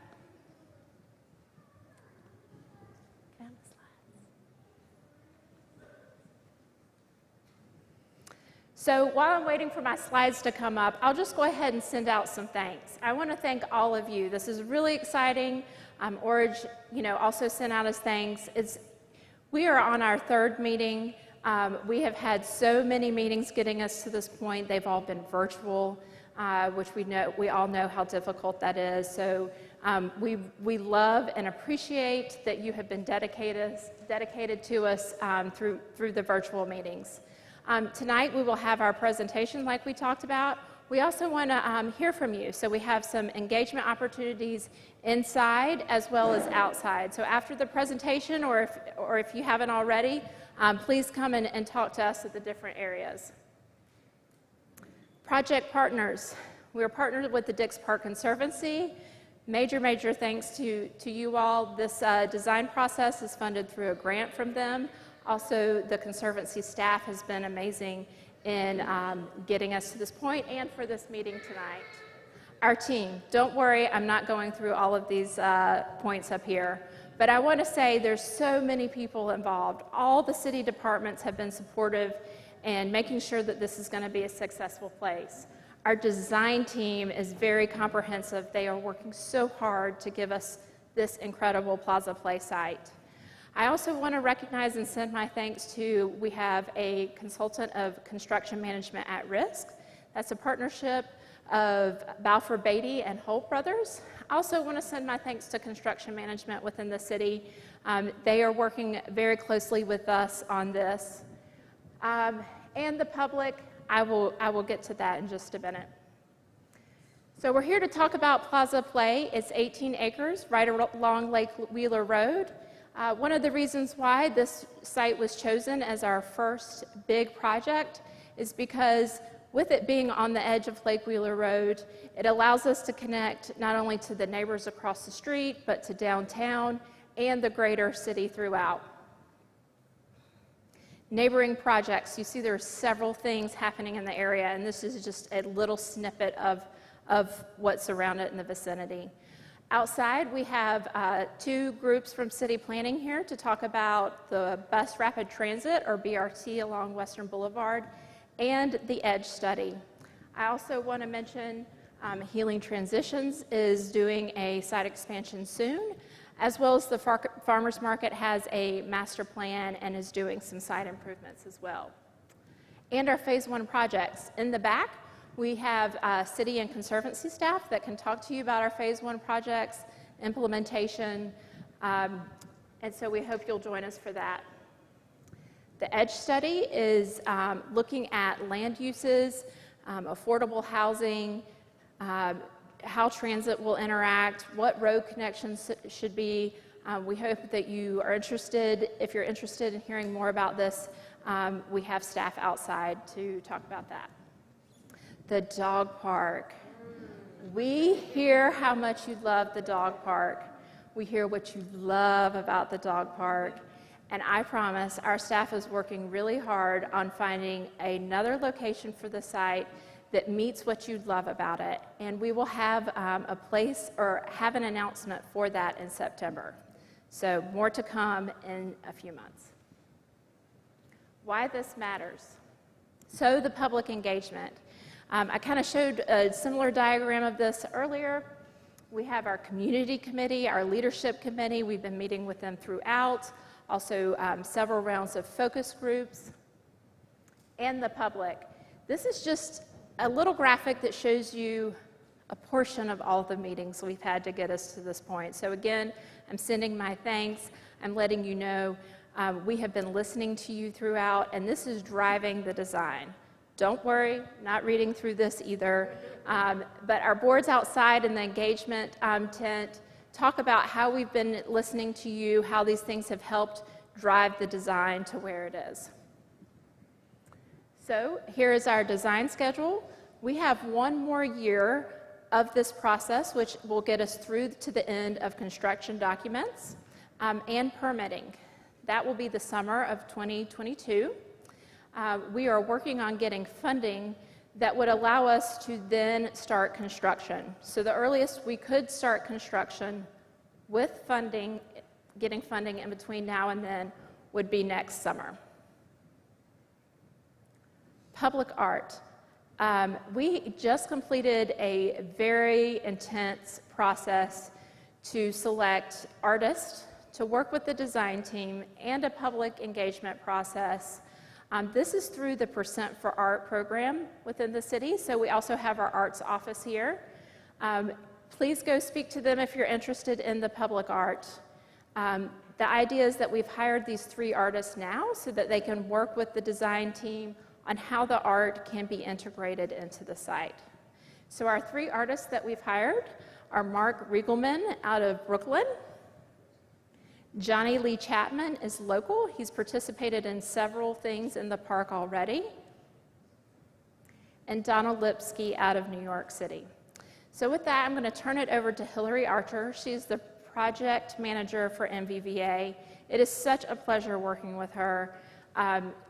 So while I'm waiting for my slides to come up, I'll just go ahead and send out some thanks. I want to thank all of you. This is really exciting. Orge, also sent out his thanks. We are on our 3rd meeting. We have had so many meetings getting us to this point. They've all been virtual, which we all know how difficult that is. So we love and appreciate that you have been dedicated to us through the virtual meetings. Tonight we will have our presentation like we talked about. We also want to hear from you. So we have some engagement opportunities inside as well as outside. So after the presentation, or if you haven't already, please come and talk to us at the different areas. Project partners. We are partnered with the Dix Park Conservancy. Major thanks to you all. This design process is funded through a grant from them. Also, the Conservancy staff has been amazing in getting us to this point and for this meeting tonight. Our team, don't worry, I'm not going through all of these points up here, but I want to say there's so many people involved. All the city departments have been supportive in making sure that this is going to be a successful place. Our design team is very comprehensive. They are working so hard to give us this incredible Plaza Play site. I also want to recognize and send my thanks to, we have a consultant of construction management at risk. That's a partnership of Balfour Beatty and Holt Brothers. I also want to send my thanks to construction management within the city. They are working very closely with us on this. And the public, I will get to that in just a minute. So we're here to talk about Plaza Play. It's 18 acres right along Lake Wheeler Road. One of the reasons why this site was chosen as our first big project is because with it being on the edge of Lake Wheeler Road, it allows us to connect not only to the neighbors across the street, but to downtown and the greater city throughout. Neighboring projects, you see there are several things happening in the area, and this is just a little snippet of what's around it in the vicinity. Outside, we have two groups from city planning here to talk about the bus rapid transit, or BRT, along Western Boulevard, and the EDGE study. I also want to mention Healing Transitions is doing a site expansion soon, as well as the Farmers Market has a master plan and is doing some site improvements as well. And our Phase 1 projects. In the back, we have city and conservancy staff that can talk to you about our Phase 1 projects, implementation, and so we hope you'll join us for that. The EDGE study is looking at land uses, affordable housing, how transit will interact, what road connections should be. We hope that you are interested. If you're interested in hearing more about this, we have staff outside to talk about that. The dog park. We hear how much you love the dog park. We hear what you love about the dog park. And I promise our staff is working really hard on finding another location for the site that meets what you love about it. And we will have a place or have an announcement for that in September. So more to come in a few months. Why this matters. So the public engagement. I kind of showed a similar diagram of this earlier. We have our community committee, our leadership committee. We've been meeting with them throughout. Also several rounds of focus groups. And the public. This is just a little graphic that shows you a portion of all the meetings we've had to get us to this point. So again, I'm sending my thanks. I'm letting you know we have been listening to you throughout, and this is driving the design. Don't worry, not reading through this either. But our boards outside in the engagement tent talk about how we've been listening to you, how these things have helped drive the design to where it is. So here is our design schedule. We have one more year of this process, which will get us through to the end of construction documents and permitting. That will be the summer of 2022. We are working on getting funding that would allow us to then start construction. So the earliest we could start construction with funding, getting funding in between now and then, would be next summer. Public art. We just completed a very intense process to select artists to work with the design team and a public engagement process. This is through the Percent for Art program within the city, so we also have our arts office here. Please go speak to them if you're interested in the public art. The idea is that we've hired these 3 artists now so that they can work with the design team on how the art can be integrated into the site. So our 3 artists that we've hired are Mark Riegelman out of Brooklyn. Johnny Lee Chapman is local. He's participated in several things in the park already. And Donald Lipsky out of New York City. So with that, I'm going to turn it over to Hillary Archer. She's the project manager for MVVA. It is such a pleasure working with her.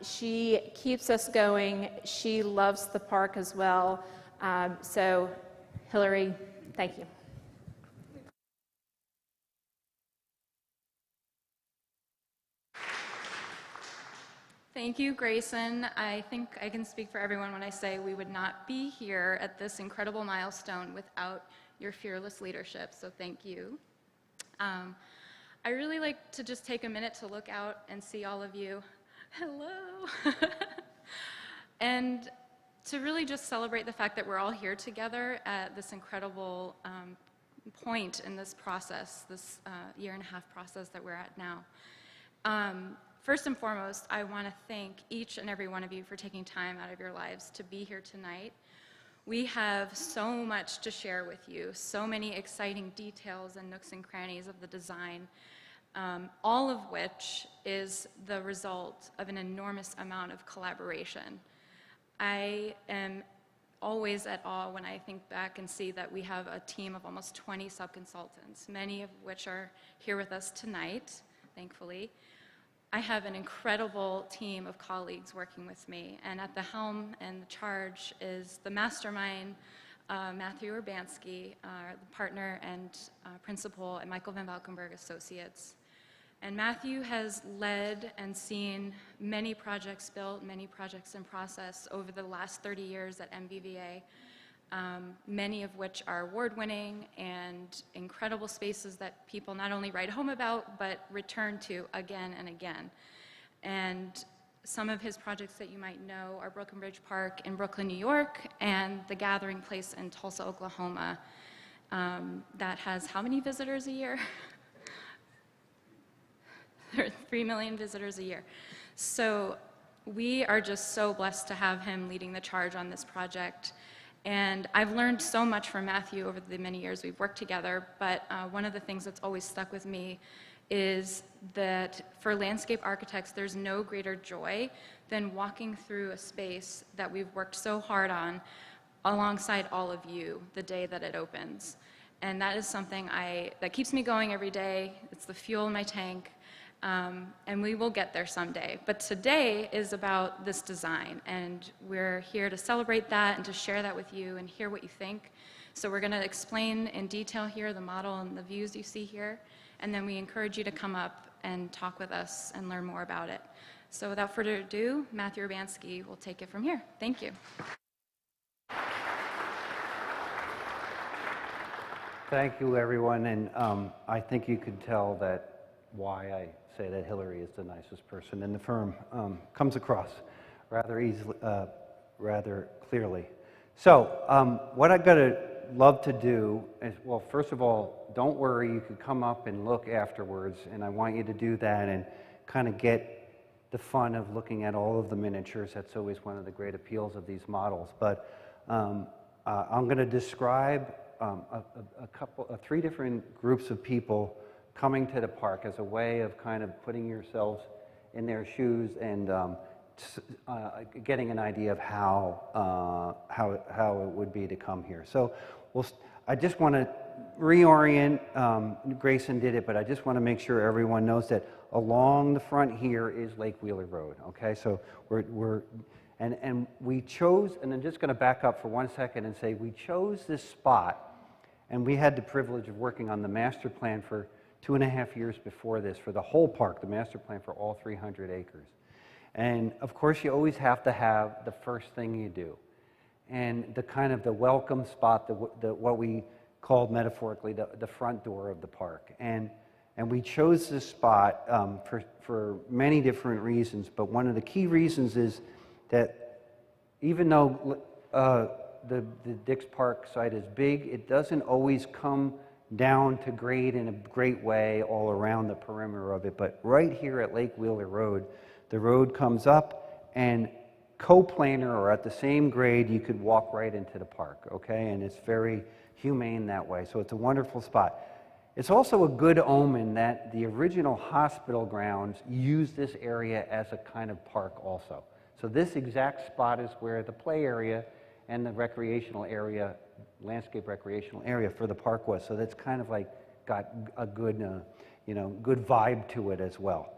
She keeps us going. She loves the park as well. So Hillary, thank you. Thank you, Grayson. I think I can speak for everyone when I say we would not be here at this incredible milestone without your fearless leadership, so thank you. I really like to just take a minute to look out and see all of you. Hello. And to really just celebrate the fact that we're all here together at this incredible point in this process, this 1.5-year process that we're at now. First and foremost, I want to thank each and every one of you for taking time out of your lives to be here tonight. We have so much to share with you, so many exciting details and nooks and crannies of the design, all of which is the result of an enormous amount of collaboration. I am always at awe when I think back and see that we have a team of almost 20 sub-consultants, many of which are here with us tonight, thankfully. I have an incredible team of colleagues working with me, and at the helm and the charge is the mastermind, Matthew Urbanski, the partner and principal at Valkenburgh Associates. And Matthew has led and seen many projects built, many projects in process over the last 30 years at MBVA, many of which are award-winning and incredible spaces that people not only write home about, but return to again and again. And some of his projects that you might know are Dix Park in Brooklyn, New York, and the Gathering Place in Tulsa, Oklahoma. That has how many visitors a year? There are 3 million visitors a year. So we are just so blessed to have him leading the charge on this project. And I've learned so much from Matthew over the many years we've worked together, but one of the things that's always stuck with me is that for landscape architects, there's no greater joy than walking through a space that we've worked so hard on alongside all of you the day that it opens. And that is something that keeps me going every day. It's the fuel in my tank. And we will get there someday. But today is about this design, and we're here to celebrate that and to share that with you and hear what you think. So we're going to explain in detail here the model and the views you see here, and then we encourage you to come up and talk with us and learn more about it. So without further ado, Matthew Urbanski will take it from here. Thank you. Thank you, everyone, and I think you could tell that why I say that Hillary is the nicest person in the firm comes across rather clearly. So what I'm going to love to do is, well, first of all, don't worry, you could come up and look afterwards, and I want you to do that and kind of get the fun of looking at all of the miniatures. That's always one of the great appeals of these models. But I'm going to describe three different groups of people coming to the park as a way of kind of putting yourselves in their shoes and getting an idea of how it would be to come here. So I just want to reorient. Grayson did it, but I just want to make sure everyone knows that along the front here is Lake Wheeler Road. Okay, so and we chose, and I'm just going to back up for 1 second and say we chose this spot, and we had the privilege of working on the master plan for 2.5 years before this for the whole park, the master plan for all 300 acres. And of course, you always have to have the first thing you do. And the kind of the welcome spot, what we called metaphorically the front door of the park. And we chose this spot for many different reasons, but one of the key reasons is that even though the Dix Park site is big, it doesn't always come down to grade in a great way all around the perimeter of it. But right here at Lake Wheeler Road, the road comes up and coplanar or at the same grade, you could walk right into the park, okay? And it's very humane that way. So it's a wonderful spot. It's also a good omen that the original hospital grounds used this area as a kind of park also. So this exact spot is where the play area and the recreational area, landscape recreational area for the park was. So that's kind of like got a good, good vibe to it as well.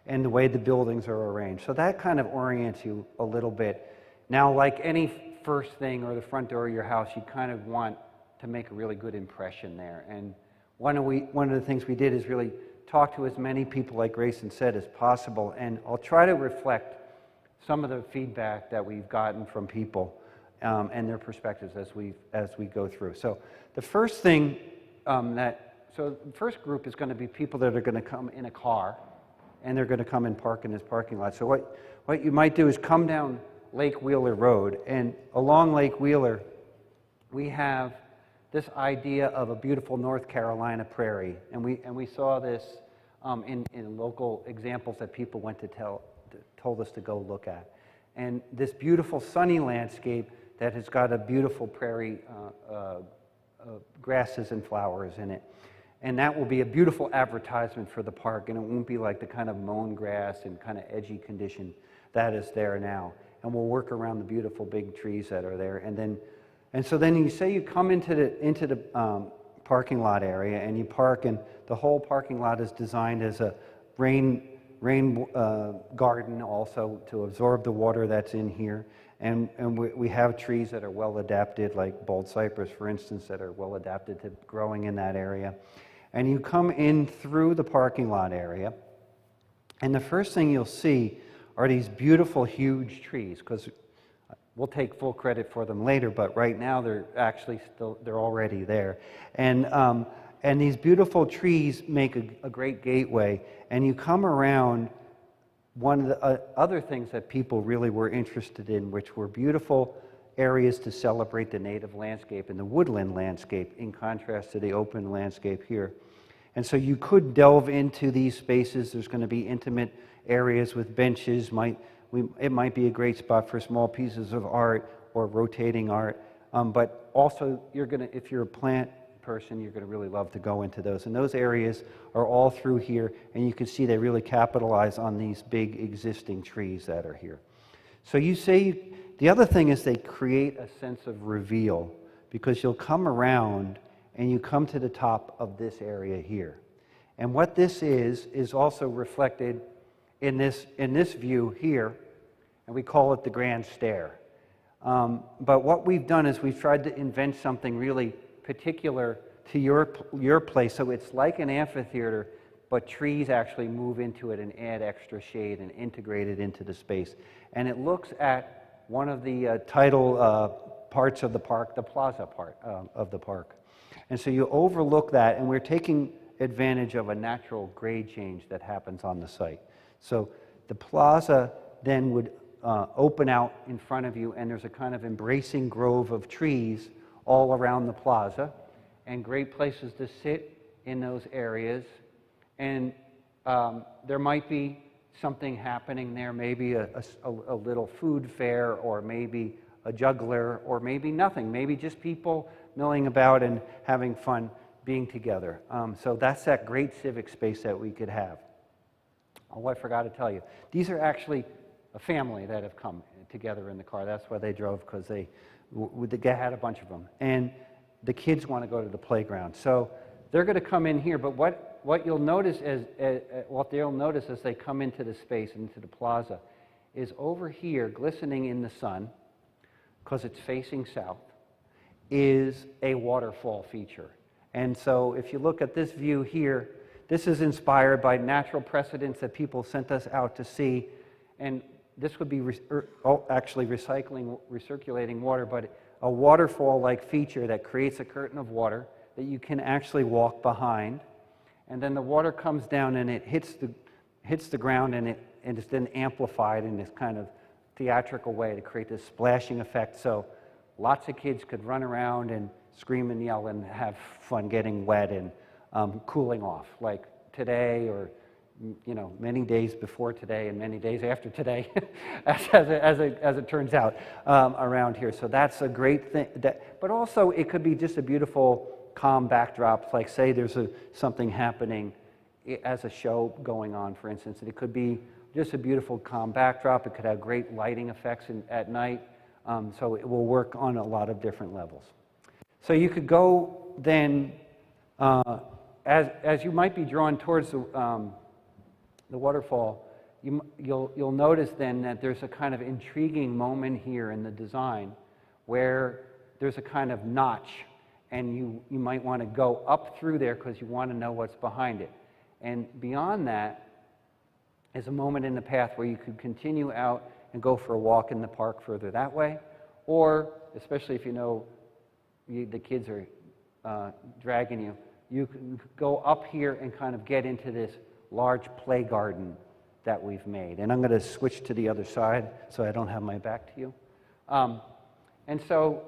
And the way the buildings are arranged. So that kind of orients you a little bit. Now, like any first thing or the front door of your house, you kind of want to make a really good impression there. And one of the things we did is really talk to as many people, like Grayson said, as possible. And I'll try to reflect some of the feedback that we've gotten from people and their perspectives as we go through. So the first thing the first group is going to be people that are going to come in a car, and they're going to come and park in this parking lot. So what you might do is come down Lake Wheeler Road, and along Lake Wheeler, we have this idea of a beautiful North Carolina prairie, and we saw this in local examples that people went to told us to go look at. And this beautiful sunny landscape that has got a beautiful prairie grasses and flowers in it. And that will be a beautiful advertisement for the park, and it won't be like the kind of mown grass and kind of edgy condition that is there now. And we'll work around the beautiful big trees that are there. And so then you say you come into the parking lot area and you park, and the whole parking lot is designed as a rain garden also to absorb the water that's in here. And we have trees that are well adapted, like bald cypress, for instance, that are well adapted to growing in that area. And you come in through the parking lot area, and the first thing you'll see are these beautiful, huge trees, because we'll take full credit for them later, but right now they're actually they're already there. And these beautiful trees make a great gateway, and you come around. One of the other things that people really were interested in, which were beautiful areas to celebrate the native landscape and the woodland landscape in contrast to the open landscape here. And so you could delve into these spaces. There's going to be intimate areas with benches. It might be a great spot for small pieces of art or rotating art. But also, if you're a plant person, you're going to really love to go into those. And those areas are all through here, and you can see they really capitalize on these big existing trees that are here. So the other thing is they create a sense of reveal, because you'll come around and you come to the top of this area here. And what this is also reflected in this view here, and we call it the Grand Stair. But what we've done is we've tried to invent something really particular to your place. So it's like an amphitheater, but trees actually move into it and add extra shade and integrate it into the space. And it looks at one of the tidal parts of the park, the Plaza part of the park. And so you overlook that, and we're taking advantage of a natural grade change that happens on the site. So the Plaza then would open out in front of you, and there's a kind of embracing grove of trees all around the plaza, and great places to sit in those areas. And there might be something happening there, maybe a little food fair, or maybe a juggler, or maybe nothing, maybe just people milling about and having fun being together. So that's that great civic space that we could have. Oh, I forgot to tell you, these are actually a family that have come together in the car. That's why they drove, because they had a bunch of them. And the kids want to go to the playground. So they're going to come in here, but what you'll notice as they come into the space, into the plaza, is over here, glistening in the sun, because it's facing south, is a waterfall feature. And so if you look at this view here, this is inspired by natural precedents that people sent us out to see. And this would be actually recirculating water, but a waterfall-like feature that creates a curtain of water that you can actually walk behind. And then the water comes down and it hits the ground, and it's then amplified in this kind of theatrical way to create this splashing effect. So lots of kids could run around and scream and yell and have fun getting wet and cooling off, like today, or many days before today and many days after today, as it turns out, around here. So that's a great thing. But also, it could be just a beautiful, calm backdrop. Like, say there's something happening as a show going on, for instance. And it could be just a beautiful, calm backdrop. It could have great lighting effects at night. So it will work on a lot of different levels. So you could go then, as you might be drawn towards the waterfall, you'll notice then that there's a kind of intriguing moment here in the design where there's a kind of notch, and you might want to go up through there because you want to know what's behind it. And beyond that is a moment in the path where you could continue out and go for a walk in the park further that way, or especially if the kids are dragging you, you can go up here and kind of get into this large play garden that we've made. And I'm going to switch to the other side so I don't have my back to you. And so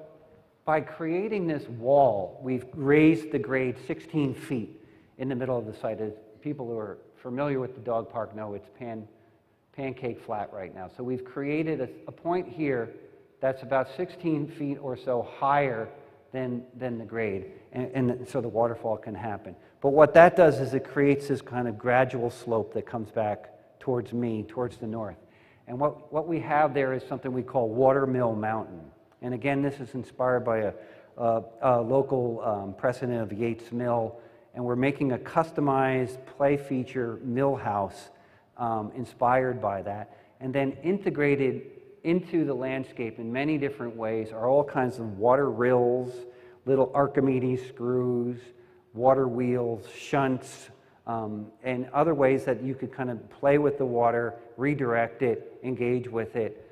by creating this wall, we've raised the grade 16 feet in the middle of the site. As people who are familiar with the dog park know it's pancake flat right now. So we've created a point here that's about 16 feet or so higher than the grade, and so the waterfall can happen. But what that does is it creates this kind of gradual slope that comes back towards me, towards the north. And what we have there is something we call Watermill Mountain. And again, this is inspired by a local precedent of Yates Mill, and we're making a customized play feature mill house inspired by that, and then integrated into the landscape in many different ways are all kinds of water rills, little Archimedes screws, water wheels, shunts, and other ways that you could kind of play with the water, redirect it, engage with it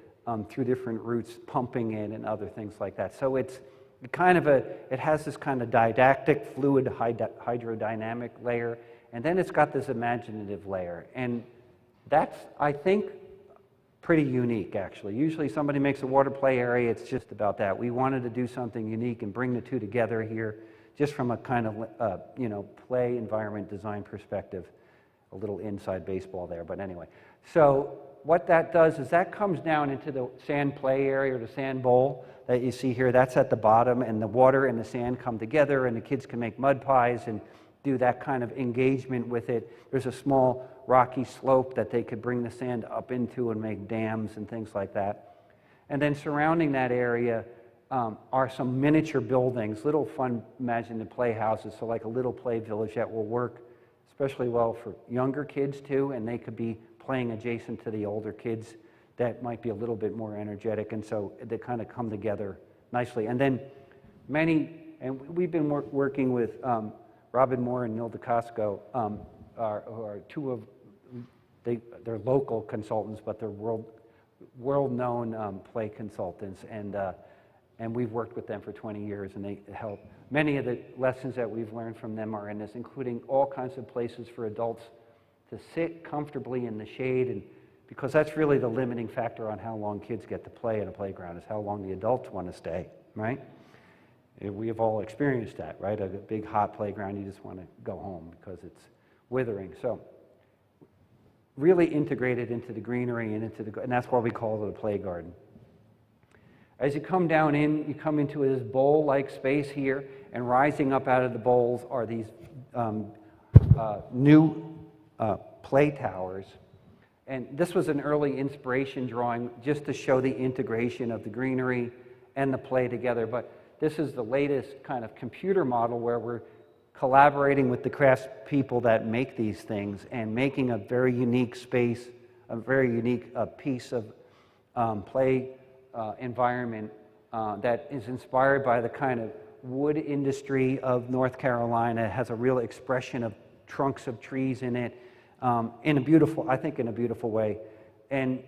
through different routes, pumping it and other things like that. So it's kind of it has this kind of didactic, fluid, hydrodynamic layer, and then it's got this imaginative layer. And that's, I think, pretty unique, actually. Usually somebody makes a water play area, it's just about that. We wanted to do something unique and bring the two together here, just from a kind of, play environment design perspective. A little inside baseball there, but anyway. So what that does is that comes down into the sand play area, or the sand bowl that you see here. That's at the bottom, and the water and the sand come together, and the kids can make mud pies and do that kind of engagement with it. There's a small rocky slope that they could bring the sand up into and make dams and things like that. And then surrounding that area are some miniature buildings, little fun imaginative playhouses, so like a little play village that will work especially well for younger kids too, and they could be playing adjacent to the older kids that might be a little bit more energetic, and so they kind of come together nicely. And then we've been working with Robin Moore and Neil DeCasco, are two of, they're local consultants, but they're world-known play consultants, and we've worked with them for 20 years, and they help. Many of the lessons that we've learned from them are in this, including all kinds of places for adults to sit comfortably in the shade, and because that's really the limiting factor on how long kids get to play in a playground, is how long the adults want to stay, right? We have all experienced that, right? A big hot playground, you just want to go home because it's withering. So really integrated into the greenery and and that's why we call it a play garden. As you come down in, you come into this bowl-like space here, and rising up out of the bowls are these new play towers. And this was an early inspiration drawing just to show the integration of the greenery and the play together. But this is the latest kind of computer model where we're collaborating with the crafts people that make these things and making a very unique space, a very unique piece of play environment that is inspired by the kind of wood industry of North Carolina. It has a real expression of trunks of trees in it, in a beautiful way. And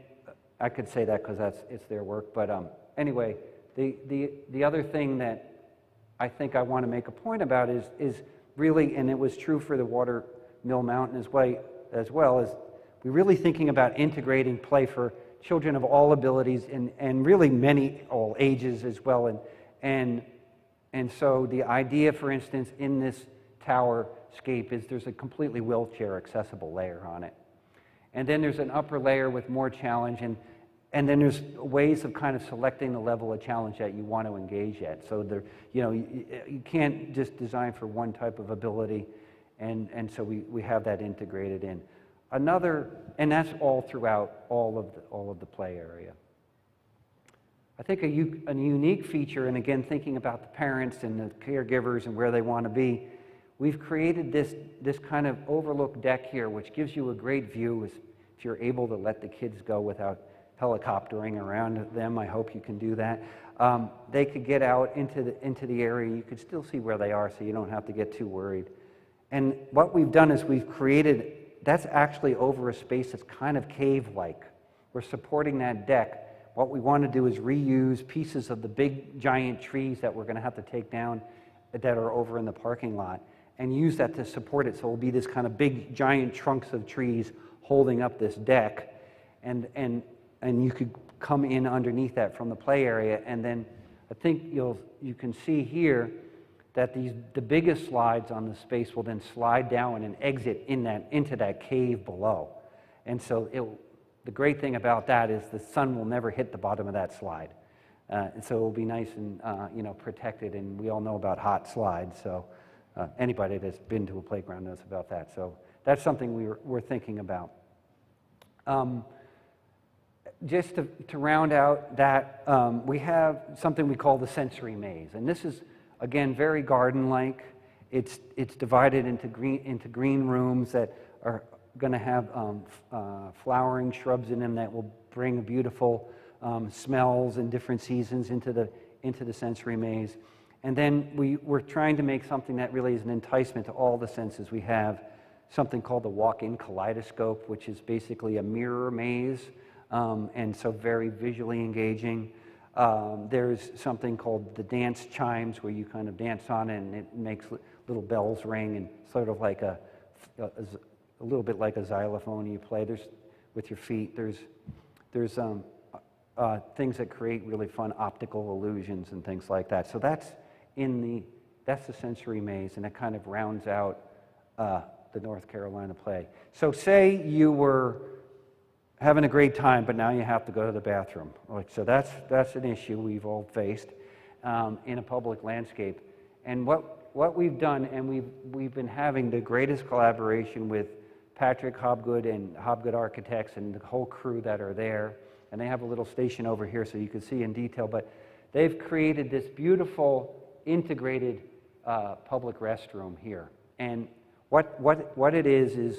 I could say that because it's their work. But anyway, the other thing that I think I want to make a point about is really, and it was true for the Watermill Mountain as well, is we're really thinking about integrating play for children of all abilities and really all ages as well. And so the idea, for instance, in this tower scape is there's a completely wheelchair accessible layer on it. And then there's an upper layer with more challenge, and then there's ways of kind of selecting the level of challenge that you want to engage at. So you can't just design for one type of ability, and so we have that integrated in. And that's all throughout all of the play area. I think a unique feature, and again thinking about the parents and the caregivers and where they want to be, we've created this kind of overlook deck here, which gives you a great view if you're able to let the kids go without helicoptering around them. I hope you can do that. They could get out into the area. You could still see where they are, so you don't have to get too worried. And what we've done is we've created, that's actually over a space that's kind of cave-like. We're supporting that deck. What we want to do is reuse pieces of the big giant trees that we're going to have to take down that are over in the parking lot and use that to support it. So it'll be this kind of big giant trunks of trees holding up this deck, and you could come in underneath that from the play area. And then I think you can see here that the biggest slides on the space will then slide down and exit into that cave below. And so the great thing about that is the sun will never hit the bottom of that slide. And so it will be nice and protected, and we all know about hot slides, so anybody that's been to a playground knows about that. So that's something we're thinking about. Just to round out that, we have something we call the sensory maze, and this is, again, very garden-like. It's divided into green rooms that are going to have flowering shrubs in them that will bring beautiful smells in different seasons into the sensory maze. And then we're trying to make something that really is an enticement to all the senses. We have something called the walk-in kaleidoscope, which is basically a mirror maze, and so very visually engaging. There's something called the dance chimes, where you kind of dance on it and it makes little bells ring, and sort of like a little bit like a xylophone you play. There's with your feet. There's things that create really fun optical illusions and things like that. So that's the sensory maze, and it kind of rounds out the North Carolina play. So say you were having a great time, but now you have to go to the bathroom. So that's an issue we've all faced in a public landscape. And what we've done, and we've been having the greatest collaboration with Patrick Hobgood and Hobgood Architects and the whole crew that are there. And they have a little station over here so you can see in detail. But they've created this beautiful integrated public restroom here. And what it is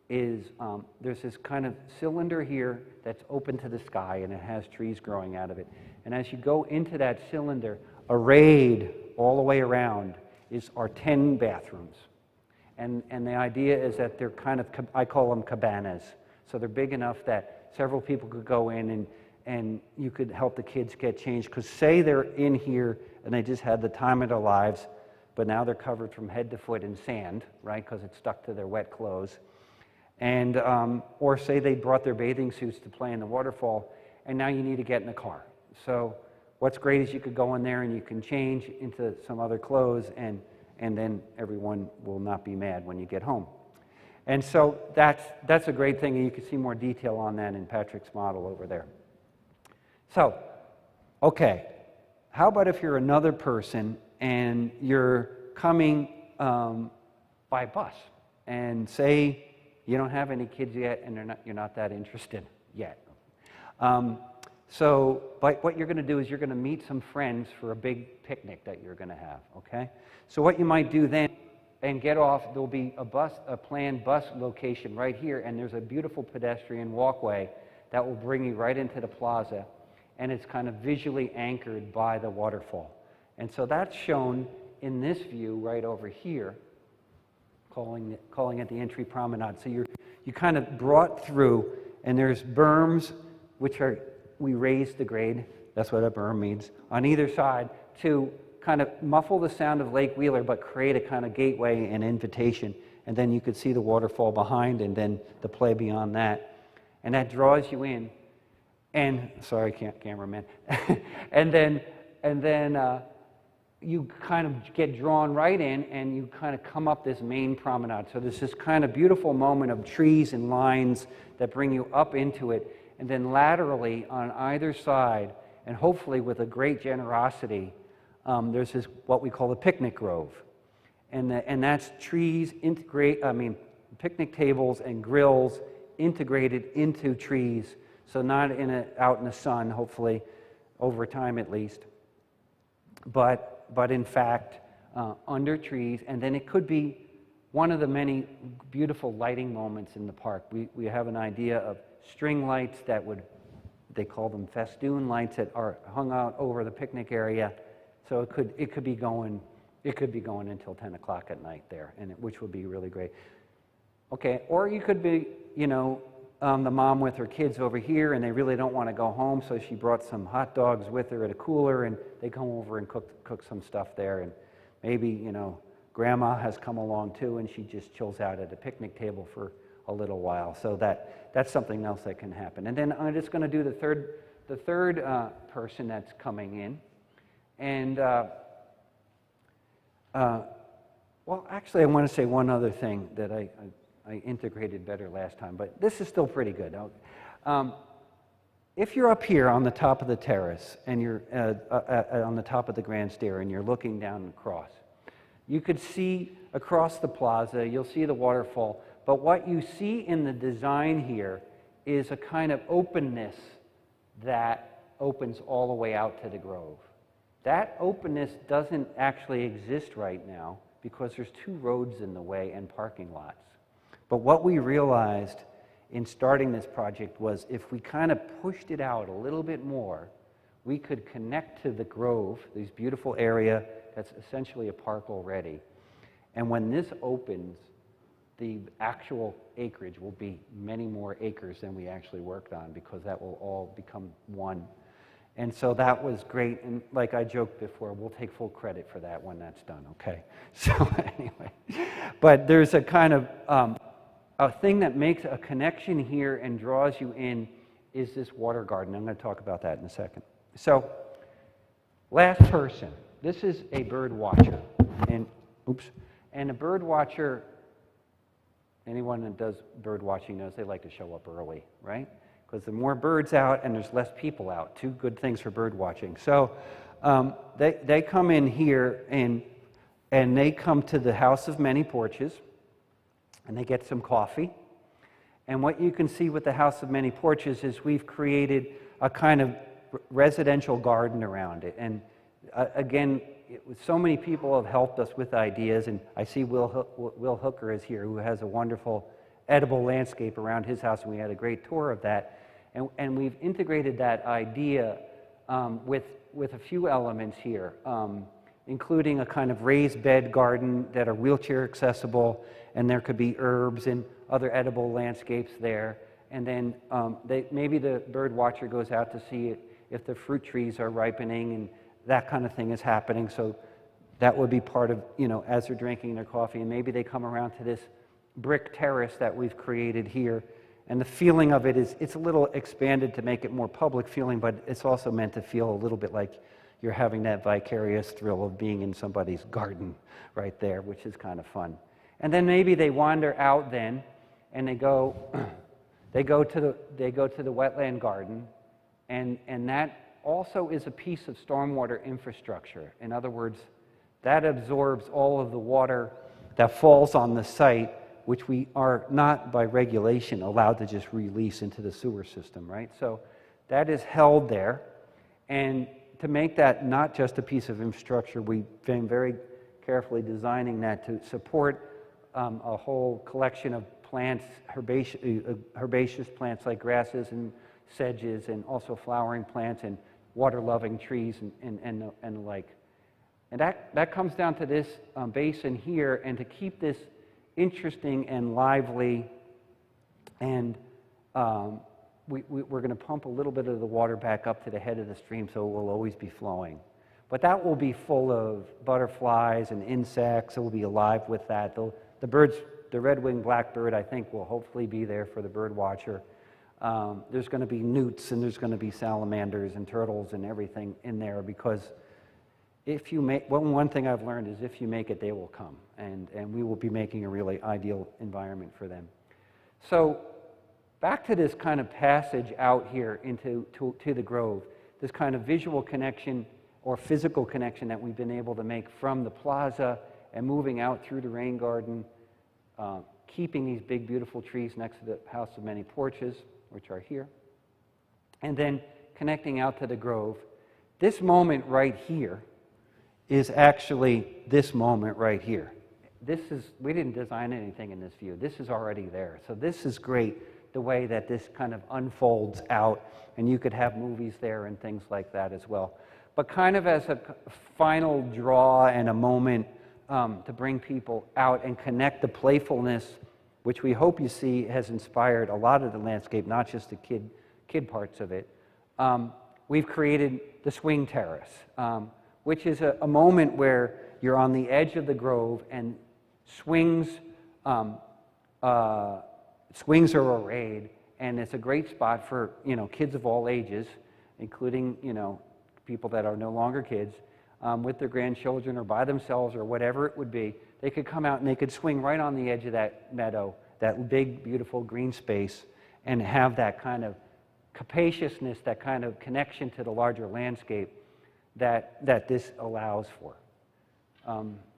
there's this kind of cylinder here that's open to the sky, and it has trees growing out of it. And as you go into that cylinder, arrayed all the way around are 10 bathrooms. And the idea is that they're kind of, I call them cabanas. So they're big enough that several people could go in and you could help the kids get changed. Because say they're in here and they just had the time of their lives, but now they're covered from head to foot in sand, right, because it's stuck to their wet clothes. And, or say they brought their bathing suits to play in the waterfall, and now you need to get in the car. So what's great is you could go in there and you can change into some other clothes, and then everyone will not be mad when you get home. And so that's a great thing, and you can see more detail on that in Patrick's model over there. So, okay, how about if you're another person and you're coming by bus, and say you don't have any kids yet and you're not that interested yet. So what you're going to do is you're going to meet some friends for a big picnic that you're going to have, okay? So what you might do then, and get off, there'll be a planned bus location right here, and there's a beautiful pedestrian walkway that will bring you right into the plaza, and it's kind of visually anchored by the waterfall. And so that's shown in this view right over here, calling it the entry promenade. So you kind of brought through, and there's berms, which we raised the grade, that's what a berm means, on either side to kind of muffle the sound of Lake Wheeler, but create a kind of gateway and invitation. And then you could see the waterfall behind, and then the play beyond that. And that draws you in. And, sorry, cameraman. and then you kind of get drawn right in, and you kind of come up this main promenade. So there's this kind of beautiful moment of trees and lines that bring you up into it. And then laterally on either side, and hopefully with a great generosity, there's this what we call the picnic grove, and that's trees picnic tables and grills integrated into trees, so not out in the sun, hopefully over time at least, but in fact under trees. And then it could be one of the many beautiful lighting moments in the park. We have an idea of string lights they call them festoon lights, that are hung out over the picnic area. So it could be going until 10 o'clock at night there, which would be really great. Okay, or you could be, the mom with her kids over here, and they really don't want to go home, so she brought some hot dogs with her at a cooler, and they come over and cook some stuff there, and maybe grandma has come along too, and she just chills out at a picnic table for a little while. So that's something else that can happen. And then I'm just going to do the third person that's coming in. And Well, actually, I want to say one other thing that I integrated better last time, but this is still pretty good. If you're up here on the top of the terrace and you're on the top of the grand stair and you're looking down across, you could see across the plaza, you'll see the waterfall, but what you see in the design here is a kind of openness that opens all the way out to the grove. That openness doesn't actually exist right now because there's 2 roads in the way and parking lots. But what we realized in starting this project was if we kind of pushed it out a little bit more, we could connect to the grove, this beautiful area that's essentially a park already. And when this opens, the actual acreage will be many more acres than we actually worked on because that will all become one. And so that was great, and like I joked before, we'll take full credit for that when that's done, okay? So anyway, but there's a kind of, a thing that makes a connection here and draws you in is this water garden. I'm going to talk about that in a second. So, last person, this is a bird watcher, and a bird watcher, anyone that does bird watching knows they like to show up early, right? Because the more birds out and there's less people out, 2 good things for bird watching. So they come in here and they come to the House of Many Porches and they get some coffee. And what you can see with the House of Many Porches is we've created a kind of residential garden around it. And again, so many people have helped us with ideas, and I see Will Hooker is here, who has a wonderful edible landscape around his house, and we had a great tour of that. And we've integrated that idea with a few elements here, including a kind of raised bed garden that are wheelchair accessible, and there could be herbs and other edible landscapes there. And then maybe the bird watcher goes out to see if the fruit trees are ripening and that kind of thing is happening. So that would be part of, as they're drinking their coffee. And maybe they come around to this brick terrace that we've created here. And the feeling of it is, it's a little expanded to make it more public feeling, but it's also meant to feel a little bit like you're having that vicarious thrill of being in somebody's garden right there, which is kind of fun. And then maybe they wander out then, and they go to the wetland garden, and that also is a piece of stormwater infrastructure. In other words, that absorbs all of the water that falls on the site, which we are not by regulation allowed to just release into the sewer system, right? So that is held there. And to make that not just a piece of infrastructure, we've been very carefully designing that to support a whole collection of plants, herbaceous plants like grasses and sedges, and also flowering plants and water-loving trees and the like. And that comes down to this basin here, and to keep this interesting and lively, and we're going to pump a little bit of the water back up to the head of the stream so it will always be flowing. But that will be full of butterflies and insects. It will be alive with that. The birds, the red-winged blackbird, I think, will hopefully be there for the bird watcher. There's going to be newts, and there's going to be salamanders and turtles and everything in there, because if you make, one thing I've learned is if you make it, they will come, and we will be making a really ideal environment for them. So back to this kind of passage out here into to the grove, this kind of visual connection or physical connection that we've been able to make from the plaza and moving out through the rain garden, keeping these big, beautiful trees next to the House of Many Porches, which are here, and then connecting out to the grove. This moment right here is actually this moment right here. We didn't design anything in this view. This is already there. So this is great, the way that this kind of unfolds out, and you could have movies there and things like that as well. But kind of as a final draw and a moment to bring people out and connect the playfulness, which we hope you see has inspired a lot of the landscape, not just the kid parts of it. We've created the swing terrace, which is a moment where you're on the edge of the grove and swings are arrayed, and it's a great spot for kids of all ages, including people that are no longer kids, with their grandchildren or by themselves or whatever it would be, they could come out and they could swing right on the edge of that meadow, that big, beautiful green space, and have that kind of capaciousness, that kind of connection to the larger landscape that this allows for.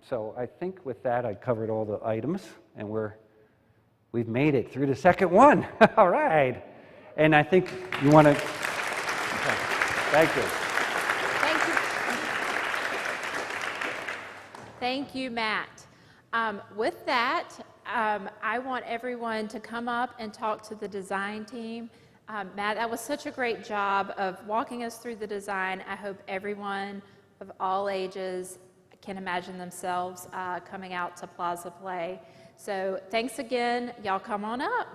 So I think with that, I covered all the items, and we've made it through the second one. All right. And I think you want to... Okay. Thank you. Thank you. Thank you, Matt. With that, I want everyone to come up and talk to the design team. Matt, that was such a great job of walking us through the design. I hope everyone of all ages can imagine themselves coming out to Plaza Play. So thanks again. Y'all come on up.